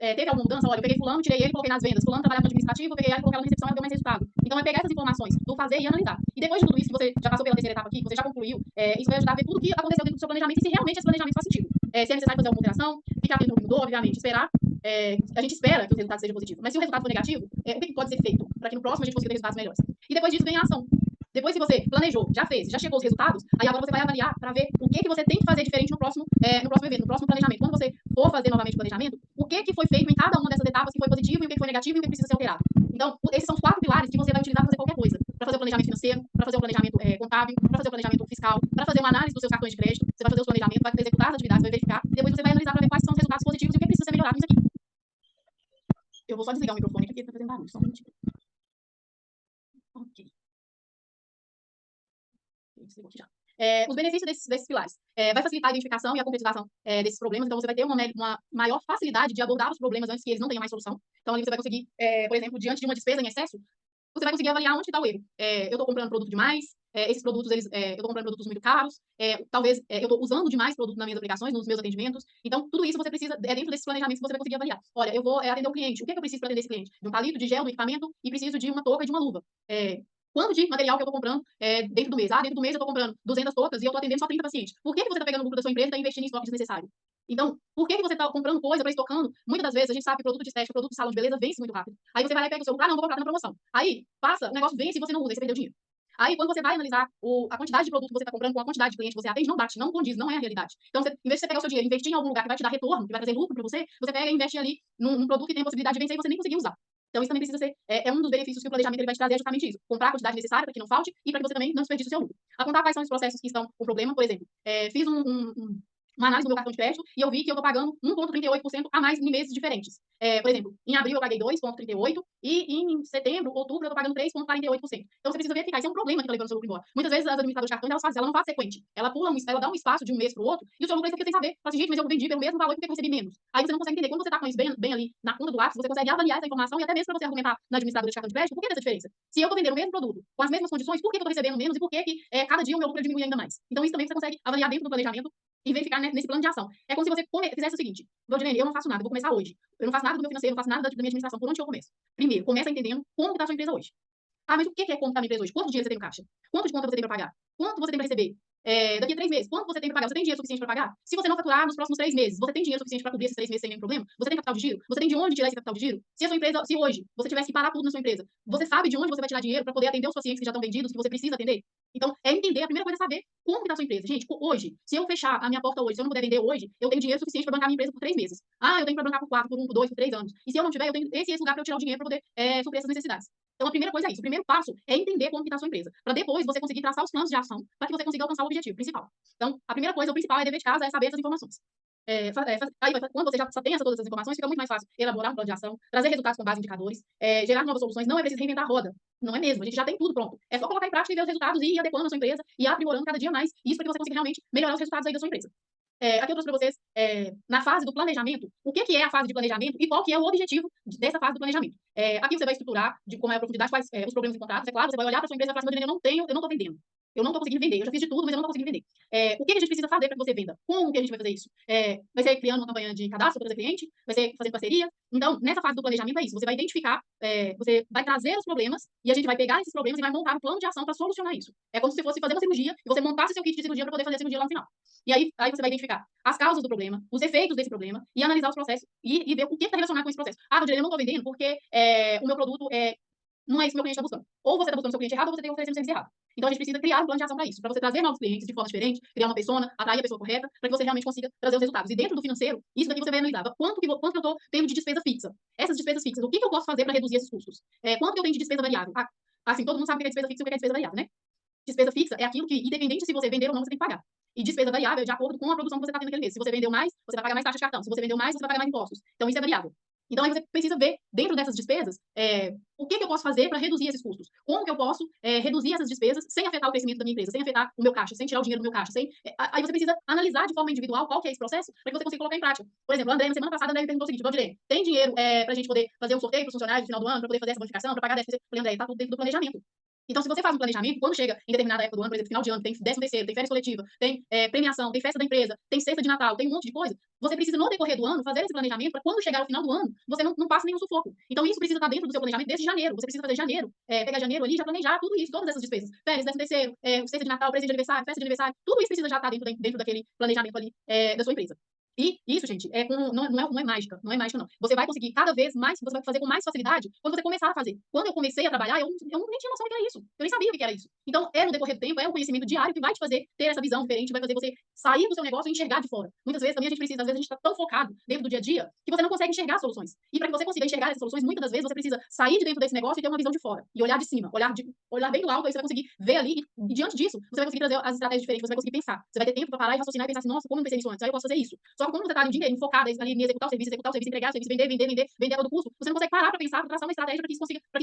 Teve alguma mudança? Olha, eu peguei fulano, tirei ele, coloquei nas vendas. Fulano trabalhava no administrativo, eu peguei ela, coloquei ela na recepção, ela deu mais resultado. Então, é pegar essas informações do fazer e analisar. E depois de tudo isso, que você já passou pela terceira etapa aqui, você já concluiu, isso vai ajudar a ver tudo o que aconteceu dentro do seu planejamento e se realmente esse planejamento faz sentido. Se é necessário fazer alguma alteração, ficar atento no que mudou, obviamente, esperar. A gente espera que o resultado seja positivo. Mas se o resultado for negativo, o que pode ser feito para que no próximo a gente consiga ter resultados melhores? E depois disso vem a ação. Depois que você planejou, já fez, já chegou os resultados, aí agora você vai avaliar para ver o que você tem que fazer diferente no próximo evento, no próximo planejamento. Quando você for fazer novamente o planejamento, o que foi feito em cada uma dessas etapas que foi positivo e o que foi negativo e o que precisa ser alterado. Então, esses são os 4 pilares que você vai utilizar para fazer qualquer coisa. Para fazer o planejamento financeiro, para fazer o planejamento contábil, para fazer o planejamento fiscal, para fazer uma análise dos seus cartões de crédito. Você vai fazer os planejamentos, vai executar as atividades, vai verificar, e depois você vai analisar para ver quais são os resultados positivos e o que precisa ser melhorado nisso aqui. Eu vou só desligar o microfone aqui, porque está fazendo barulho, só um minutinho. Ok. Desligou aqui já. Os benefícios desses pilares. Vai facilitar a identificação e a concretização desses problemas, então você vai ter uma maior facilidade de abordar os problemas antes que eles não tenham mais solução. Então, ali você vai conseguir, por exemplo, diante de uma despesa em excesso, você vai conseguir avaliar onde está o erro. Eu estou comprando produto demais, esses produtos, eu estou comprando produtos muito caros, talvez eu estou usando demais produto nas minhas aplicações, nos meus atendimentos. Então, tudo isso você precisa, dentro desses planejamentos, você vai conseguir avaliar. Olha, eu vou atender o cliente, o que eu preciso para atender esse cliente? De um palito, de gel, do equipamento, e preciso de uma touca e de uma luva. Quanto de material que eu estou comprando dentro do mês? Dentro do mês eu estou comprando 200 toucas e eu estou atendendo só 30 pacientes. Por que você está pegando o lucro da sua empresa e está investindo em estoque desnecessário? Então, por que você está comprando coisa para estocando? Muitas das vezes a gente sabe que produto de estética, produto de salão de beleza vence muito rápido. Aí você vai lá e pega o seu, não, vou comprar na promoção. Aí, passa, o negócio vence e você não usa, aí você perdeu dinheiro. Aí, quando você vai analisar a quantidade de produto que você está comprando com a quantidade de cliente que você atende, não bate, não condiz, não é a realidade. Então, em vez de você pegar o seu dinheiro e investir em algum lugar que vai te dar retorno, que vai trazer lucro para você pega e investe ali num produto que tem a possibilidade de vencer e você nem conseguir usar. Então, isso também precisa ser, um dos benefícios que o planejamento ele vai te trazer, é justamente isso. Comprar a quantidade necessária para que não falte e para que você também não desperdice o seu lucro. Apontar quais são os processos que estão com problema, por exemplo, fiz uma análise do meu cartão de crédito e eu vi que eu estou pagando 1,38% a mais em meses diferentes. Por exemplo, em abril eu paguei 2,38% e em setembro, outubro, eu estou pagando 3,48%. Então você precisa verificar. Isso é um problema que está levando o seu lucro embora. Muitas vezes as administradoras de cartões, ela não faz sequente. Ela dá um espaço de um mês para o outro e o seu lucro fica sem saber. Fala assim, gente, mas eu vendi pelo mesmo valor, por que eu recebi menos? Aí você não consegue entender. Quando você está com isso bem ali na ponta do lápis, você consegue avaliar essa informação e até mesmo para você argumentar na administradora de cartão de crédito, por que dessa diferença? Se eu estou vendendo o mesmo produto, com as mesmas condições, por que eu estou recebendo menos e por que cada dia o meu lucro diminui ainda mais? Então isso também você consegue avaliar dentro do planejamento e verificar nesse plano de ação. É como se você fizesse o seguinte: Valdinei, eu não faço nada, eu vou começar hoje. Eu não faço nada do meu financeiro, eu não faço nada da minha administração. Por onde eu começo? Primeiro, começa entendendo como está a sua empresa hoje. Ah, mas o que é como está a minha empresa hoje? Quanto dinheiro você tem no caixa? Quanto de conta você tem para pagar? Quanto você tem para receber? Daqui a 3 meses, quanto você tem para pagar? Você tem dinheiro suficiente para pagar? Se você não faturar nos próximos 3 meses, você tem dinheiro suficiente para cobrir esses 3 meses sem nenhum problema? Você tem capital de giro? Você tem de onde tirar esse capital de giro? Se a sua empresa, se hoje você tivesse que parar tudo na sua empresa, você sabe de onde você vai tirar dinheiro para poder atender os pacientes que já estão vendidos, que você precisa atender? Então, é entender, a primeira coisa é saber como está a sua empresa. Gente, hoje, se eu fechar a minha porta hoje, se eu não puder vender hoje, eu tenho dinheiro suficiente para bancar a minha empresa por 3 meses. Ah, eu tenho para bancar por 4, por 1, por 2, por 3 anos. E se eu não tiver, eu tenho esse lugar para eu tirar o dinheiro para poder suprir essas necessidades. Então, a primeira coisa é isso. O primeiro passo é entender como está a sua empresa, para depois você conseguir traçar os planos de ação para que você consiga alcançar o objetivo principal. Então, a primeira coisa, o principal dever de casa é saber essas informações. Aí, quando você já tem todas essas informações, fica muito mais fácil elaborar um plano de ação, trazer resultados com base em indicadores, gerar novas soluções. Não é preciso reinventar a roda. Não é mesmo. A gente já tem tudo pronto. É só colocar em prática e ver os resultados e ir adequando a sua empresa e aprimorando cada dia mais. Isso para que você consiga realmente melhorar os resultados aí da sua empresa. Aqui eu trouxe para vocês, na fase do planejamento, o que é a fase de planejamento e qual que é o objetivo dessa fase do planejamento. Aqui você vai estruturar de como é a profundidade, quais os problemas encontrados. É claro, você vai olhar para a sua empresa e falar assim, eu não estou vendendo. Eu não estou conseguindo vender. Eu já fiz de tudo, mas eu não estou conseguindo vender. O que a gente precisa fazer para que você venda? Como que a gente vai fazer isso? Vai ser criando uma campanha de cadastro para trazer cliente? Vai ser fazendo parceria? Então, nessa fase do planejamento é isso. Você vai identificar, você vai trazer os problemas e a gente vai pegar esses problemas e vai montar um plano de ação para solucionar isso. É como se fosse fazer uma cirurgia e você montasse seu kit de cirurgia para poder fazer a cirurgia lá no final. E aí você vai identificar as causas do problema, os efeitos desse problema e analisar os processos e ver o que está relacionado com esse processo. Ah, Rodrigo, eu não estou vendendo porque o meu produto não é isso que o meu cliente está buscando. Ou você está buscando o seu cliente errado ou você tem oferecendo o serviço errado. Então a gente precisa criar um plano de ação para isso, para você trazer novos clientes de forma diferente, criar uma persona, atrair a pessoa correta, para que você realmente consiga trazer os resultados. E dentro do financeiro, isso daqui você vai analisar. Quanto que eu estou tendo de despesa fixa? Essas despesas fixas, o que eu posso fazer para reduzir esses custos? Quanto que eu tenho de despesa variável? Assim, todo mundo sabe o que é despesa fixa e o que é despesa variável, né? Despesa fixa é aquilo que, independente se você vender ou não, você tem que pagar. E despesa variável é de acordo com a produção que você está tendo naquele mês. Se você vendeu mais, você vai pagar mais taxa de cartão. Se você vendeu mais, você vai pagar mais impostos. Então, isso é variável. Então, aí você precisa ver, dentro dessas despesas, o que eu posso fazer para reduzir esses custos. Como que eu posso reduzir essas despesas sem afetar o crescimento da minha empresa, sem afetar o meu caixa, sem tirar o dinheiro do meu caixa. Aí você precisa analisar de forma individual qual que é esse processo para que você consiga colocar em prática. Por exemplo, a André, na semana passada, a André me perguntou o seguinte: Valdirene, tem dinheiro para a gente poder fazer um sorteio para os funcionários no final do ano, para poder fazer essa bonificação, para pagar 10%? Eu falei, André, está tudo dentro do planejamento. Então, se você faz um planejamento, quando chega em determinada época do ano, por exemplo, final de ano, tem 13º, tem férias coletiva, tem premiação, tem festa da empresa, tem cesta de Natal, tem um monte de coisa, você precisa, no decorrer do ano, fazer esse planejamento para quando chegar ao final do ano, você não passe nenhum sufoco. Então, isso precisa estar dentro do seu planejamento desde janeiro. Você precisa fazer janeiro, pegar janeiro ali e já planejar tudo isso, todas essas despesas. Férias, 13º, cesta de Natal, presente de aniversário, festa de aniversário, tudo isso precisa já estar dentro daquele planejamento ali da sua empresa. E isso, gente, não é mágica, não é mágica, não. Você vai conseguir cada vez mais, você vai fazer com mais facilidade quando você começar a fazer. Quando eu comecei a trabalhar, eu nem tinha noção do que era isso. Eu nem sabia o que era isso. Então, no decorrer do tempo, um conhecimento diário que vai te fazer ter essa visão diferente, vai fazer você sair do seu negócio e enxergar de fora. Muitas vezes também às vezes a gente está tão focado dentro do dia a dia que você não consegue enxergar soluções. E para que você consiga enxergar essas soluções, muitas das vezes você precisa sair de dentro desse negócio e ter uma visão de fora. E olhar de cima, olhar bem do alto, aí você vai conseguir ver ali e diante disso, você vai conseguir trazer as estratégias diferentes, você vai conseguir pensar. Você vai ter tempo para parar e raciocinar e pensar assim, nossa, como eu não pensei nisso antes? Aí eu posso fazer isso. Só que quando você está ali o dia inteiro focada ali em executar o serviço, entregar o serviço, vender a todo custo, você não consegue parar para pensar, para traçar uma estratégia para que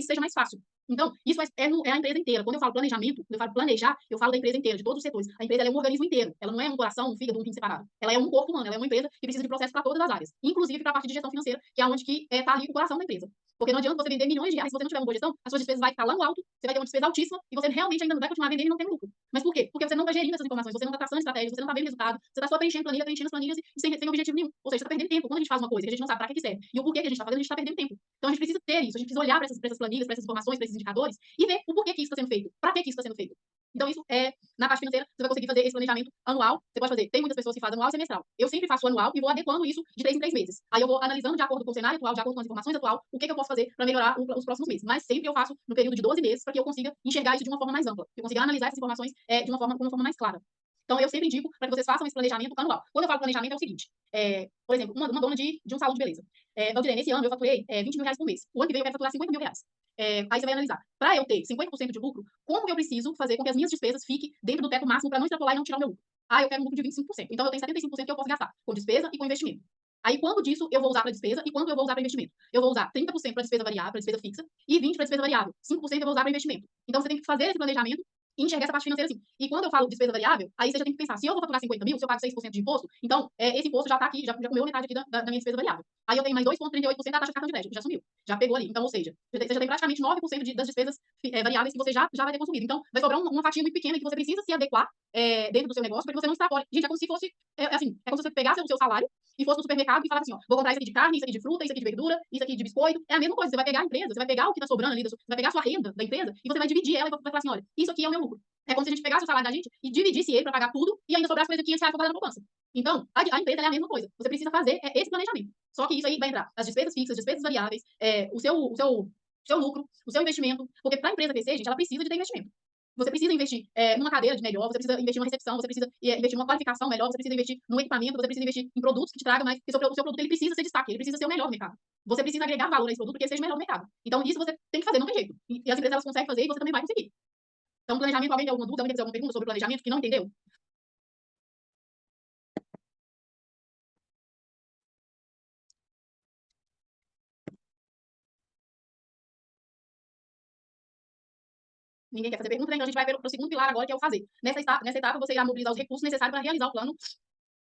isso seja mais fácil. Então, isso é a empresa inteira. Quando eu falo planejamento, quando eu falo planejar, eu falo da empresa inteira, de todos os setores. A empresa é um organismo inteiro. Ela não é um coração, um fígado, um rim separado. Ela é um corpo humano, ela é uma empresa que precisa de processo para todas as áreas, inclusive para a parte de gestão financeira, que é onde está ali o coração da empresa. Porque não adianta você vender milhões de reais se você não tiver uma boa gestão, as suas despesas vai ficar lá no alto, você vai ter uma despesa altíssima e você realmente ainda não vai continuar vendendo e não tem lucro. Mas por quê? Porque você não está gerindo essas informações, você não está traçando estratégia, você não está vendo resultado, você está só preenchendo planilha, preenchendo as planilhas e sem objetivo nenhum. Ou seja, você está perdendo tempo. Quando a gente faz uma coisa que a gente não sabe para que serve e o porquê que a gente está fazendo, a gente está perdendo tempo. Então a gente precisa ter isso, a gente precisa olhar para essas planilhas, para essas informações, para esses indicadores e ver o porquê que isso está sendo feito, para que isso está sendo feito. Então, isso na parte financeira, você vai conseguir fazer esse planejamento anual. Você pode fazer, tem muitas pessoas que fazem anual e semestral. Eu sempre faço anual e vou adequando isso de 3 em 3 meses. Aí eu vou analisando de acordo com o cenário atual, de acordo com as informações atual, o que eu posso fazer para melhorar os próximos meses. Mas sempre eu faço no período de 12 meses para que eu consiga enxergar isso de uma forma mais ampla, que eu consiga analisar essas informações de uma forma mais clara. Então, eu sempre indico para que vocês façam esse planejamento anual. Quando eu falo planejamento, é o seguinte. Por exemplo, uma dona de um salão de beleza. Valdirene, nesse ano eu faturei 20 mil reais por mês. O ano que vem eu quero faturar 50 mil reais. Aí você vai analisar. Para eu ter 50% de lucro, como que eu preciso fazer com que as minhas despesas fiquem dentro do teto máximo para não extrapolar e não tirar o meu lucro? eu quero um lucro de 25%. Então, eu tenho 75% que eu posso gastar com despesa e com investimento. Aí, quanto disso eu vou usar para despesa e quanto eu vou usar para investimento? Eu vou usar 30% para despesa variável, para despesa fixa, e 20% para despesa variável. 5% eu vou usar para investimento. Então, você tem que fazer esse planejamento e enxergar essa parte financeira assim. E quando eu falo despesa variável, aí você já tem que pensar, se eu vou faturar 50 mil, se eu pago 6% de imposto, então, esse imposto já está aqui, já comeu metade aqui da minha despesa variável. Aí eu tenho mais 2,38% da taxa de cartão de crédito, já sumiu, já pegou ali. Então, ou seja, você já tem praticamente 9% das despesas variáveis que você já vai ter consumido. Então, vai sobrar uma fatia muito pequena que você precisa se adequar dentro do seu negócio para que você não extrapole. Gente, é como se fosse, assim, é como se você pegasse o seu salário e fosse no supermercado e falasse assim, ó, vou comprar isso aqui de carne, isso aqui de fruta, isso aqui de verdura, isso aqui de biscoito. É a mesma coisa, você vai pegar a empresa, você vai pegar o que está sobrando ali, você vai pegar a sua renda da empresa e você vai dividir ela e vai falar assim, olha, isso aqui é o meu lucro. É como se a gente pegasse o salário da gente e dividisse ele para pagar tudo e ainda sobrasse coisa de R$ 500 para pagar na poupança. Então, a empresa é a mesma coisa. Você precisa fazer esse planejamento. Só que isso aí vai entrar as despesas fixas, despesas variáveis, o seu lucro, o seu investimento. Porque para a empresa crescer, gente, ela precisa de ter investimento. Você precisa investir numa cadeira de melhor, você precisa investir numa recepção, você precisa investir numa qualificação melhor, você precisa investir num equipamento, você precisa investir em produtos que te tragam mais. Porque o seu produto ele precisa ser destaque, ele precisa ser o melhor do mercado. Você precisa agregar valor a esse produto porque ele seja o melhor do mercado. Então, isso você tem que fazer, não tem jeito. E as empresas elas conseguem fazer e você também vai conseguir. Então, planejamento, alguém tem alguma dúvida, alguém tem alguma pergunta sobre o planejamento que não entendeu? Ninguém quer fazer pergunta, né? Então a gente vai para o segundo pilar agora, que é o fazer. Nessa etapa, você irá mobilizar os recursos necessários para realizar o plano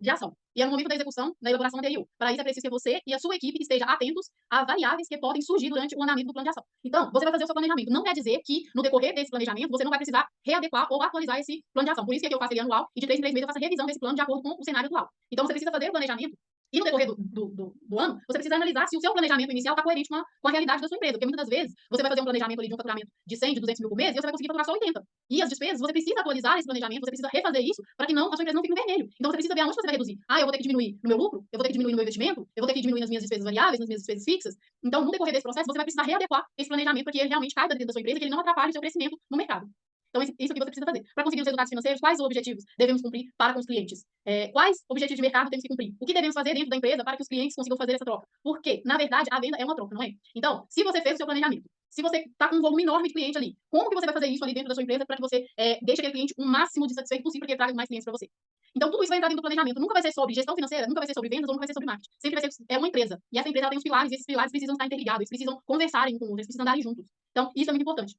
de ação. E é no momento da execução, da elaboração anterior. Para isso, é preciso que você e a sua equipe estejam atentos a variáveis que podem surgir durante o andamento do plano de ação. Então, você vai fazer o seu planejamento. Não quer dizer que, no decorrer desse planejamento, você não vai precisar readequar ou atualizar esse plano de ação. Por isso que eu faço ele anual e de 3 em 3 meses eu faço a revisão desse plano de acordo com o cenário atual. Então, você precisa fazer o planejamento e no decorrer do ano, você precisa analisar se o seu planejamento inicial está coerente com a realidade da sua empresa. Porque muitas das vezes, você vai fazer um planejamento ali de um faturamento de 100, de 200 mil por mês, e você vai conseguir faturar só 80. E as despesas, você precisa atualizar esse planejamento, você precisa refazer isso para que a sua empresa não fique no vermelho. Então, você precisa ver aonde você vai reduzir. Eu vou ter que diminuir no meu lucro, eu vou ter que diminuir no meu investimento, eu vou ter que diminuir nas minhas despesas variáveis, nas minhas despesas fixas. Então, no decorrer desse processo, você vai precisar readequar esse planejamento para que ele realmente caiba dentro da sua empresa, que ele não atrapalhe o seu crescimento no mercado. Então, isso aqui você precisa fazer. Para conseguir os resultados financeiros, quais os objetivos devemos cumprir para com os clientes? Quais objetivos de mercado temos que cumprir? O que devemos fazer dentro da empresa para que os clientes consigam fazer essa troca? Porque, na verdade, a venda é uma troca, não é? Então, se você fez o seu planejamento, se você está com um volume enorme de cliente ali, como que você vai fazer isso ali dentro da sua empresa para que você deixe aquele cliente o máximo de satisfeito possível para que ele traga mais clientes para você? Então, tudo isso vai entrar dentro do planejamento. Nunca vai ser sobre gestão financeira, nunca vai ser sobre vendas, ou nunca vai ser sobre marketing. Sempre vai ser uma empresa. E essa empresa ela tem os pilares, e esses pilares precisam estar interligados, eles precisam conversarem com eles precisam andarem juntos. Então, isso é muito importante.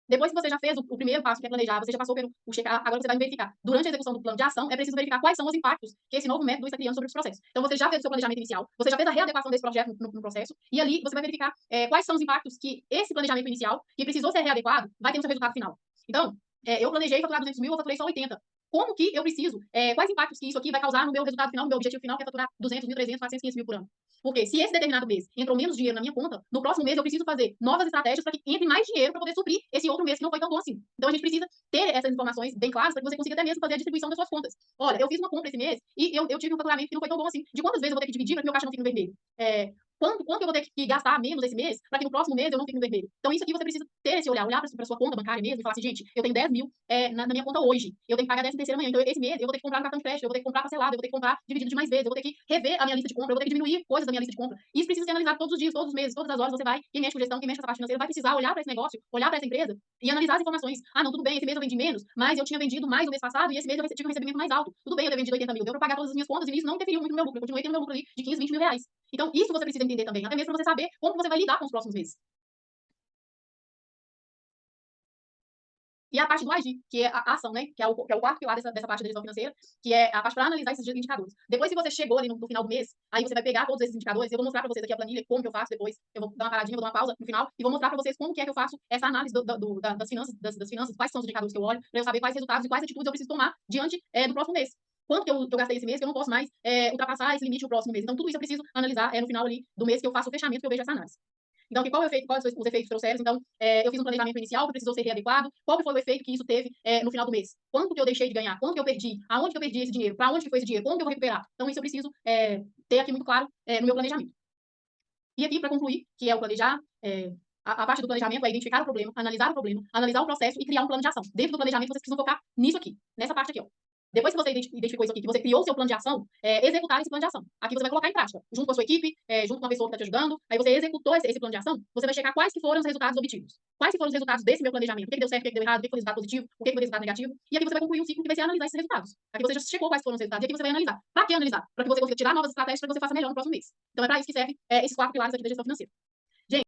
Depois que você já fez o primeiro passo, que é planejar, você já passou pelo checar, agora você vai verificar. Durante a execução do plano de ação, é preciso verificar quais são os impactos que esse novo método está criando sobre os processos. Então, você já fez o seu planejamento inicial, você já fez a readequação desse projeto no processo, e ali você vai verificar quais são os impactos que esse planejamento inicial, que precisou ser readequado, vai ter no seu resultado final. Então, eu planejei faturar 200 mil, eu faturei só 80. Como que eu preciso? Quais impactos que isso aqui vai causar no meu resultado final, no meu objetivo final, que é faturar 200 mil, 300, 400, 500 mil por ano? Porque se esse determinado mês entrou menos dinheiro na minha conta, no próximo mês eu preciso fazer novas estratégias para que entre mais dinheiro para poder suprir esse outro mês que não foi tão bom assim. Então a gente precisa ter essas informações bem claras para que você consiga até mesmo fazer a distribuição das suas contas. Olha, eu fiz uma compra esse mês e eu tive um faturamento que não foi tão bom assim. De quantas vezes eu vou ter que dividir para que meu caixa não fique no vermelho? Quanto eu vou ter que gastar menos esse mês para que no próximo mês eu não fique no vermelho? Então, isso aqui você precisa ter esse olhar para a sua conta bancária mesmo e falar assim, gente, eu tenho 10 mil na minha conta hoje, eu tenho que pagar 13º amanhã, então esse mês eu vou ter que comprar no cartão de crédito, eu vou ter que comprar parcelado, eu vou ter que comprar dividido de mais vezes, eu vou ter que rever a minha lista de compra, eu vou ter que diminuir coisas da minha lista de compra. Isso precisa ser analisado todos os dias, todos os meses, todas as horas, você vai, quem mexe com gestão, quem mexe com essa parte financeira, vai precisar olhar para esse negócio, olhar para essa empresa e analisar as informações. Não, tudo bem, esse mês eu vendi menos, mas eu tinha vendido mais no mês passado e esse mês eu tive um recebimento mais alto. Tudo bem, eu ter vendido 80 mil, deu para pagar todas as minhas contas e isso não interferiu muito no meu lucro, eu continuei tendo meu lucro ali de 15, 20 mil reais. Então, isso você precisa entender também, até mesmo para você saber como você vai lidar com os próximos meses. E a parte do agir, que é a ação, né? Que é o quarto pilar dessa parte da gestão financeira, que é a parte para analisar esses indicadores. Depois que você chegou ali no final do mês, aí você vai pegar todos esses indicadores, eu vou mostrar para vocês aqui a planilha, como que eu faço depois, eu vou dar uma paradinha, vou dar uma pausa no final, e vou mostrar para vocês como que é que eu faço essa análise das finanças, quais são os indicadores que eu olho, para eu saber quais resultados e quais atitudes eu preciso tomar diante do próximo mês. Quanto que eu gastei esse mês, que eu não posso mais ultrapassar esse limite no próximo mês. Então, tudo isso eu preciso analisar no final ali do mês que eu faço o fechamento, que eu vejo essa análise. Então, qual é o efeito, quais os efeitos trouxeram? Então, eu fiz um planejamento inicial que precisou ser readequado. Qual foi o efeito que isso teve no final do mês? Quanto que eu deixei de ganhar? Quanto que eu perdi? Aonde que eu perdi esse dinheiro? Para onde que foi esse dinheiro? Como que eu vou recuperar? Então, isso eu preciso ter aqui muito claro no meu planejamento. E aqui, para concluir, que é o planejar, a parte do planejamento é identificar o problema, analisar o processo e criar um plano de ação. Dentro do planejamento, vocês precisam focar nisso aqui, nessa parte aqui, ó. Depois que você identificou isso aqui, que você criou o seu plano de ação, executar esse plano de ação. Aqui você vai colocar em prática, junto com a sua equipe, junto com a pessoa que está te ajudando. Aí você executou esse plano de ação, você vai checar quais que foram os resultados obtidos. Quais que foram os resultados desse meu planejamento? O que deu certo, o que deu errado, o que foi resultado positivo, o que foi resultado negativo. E aqui você vai concluir um ciclo que vai ser analisar esses resultados. Aqui você já checou quais foram os resultados e aqui você vai analisar. Para que analisar? Para que você consiga tirar novas estratégias para que você faça melhor no próximo mês. Então é para isso que serve esses 4 pilares aqui da gestão financeira.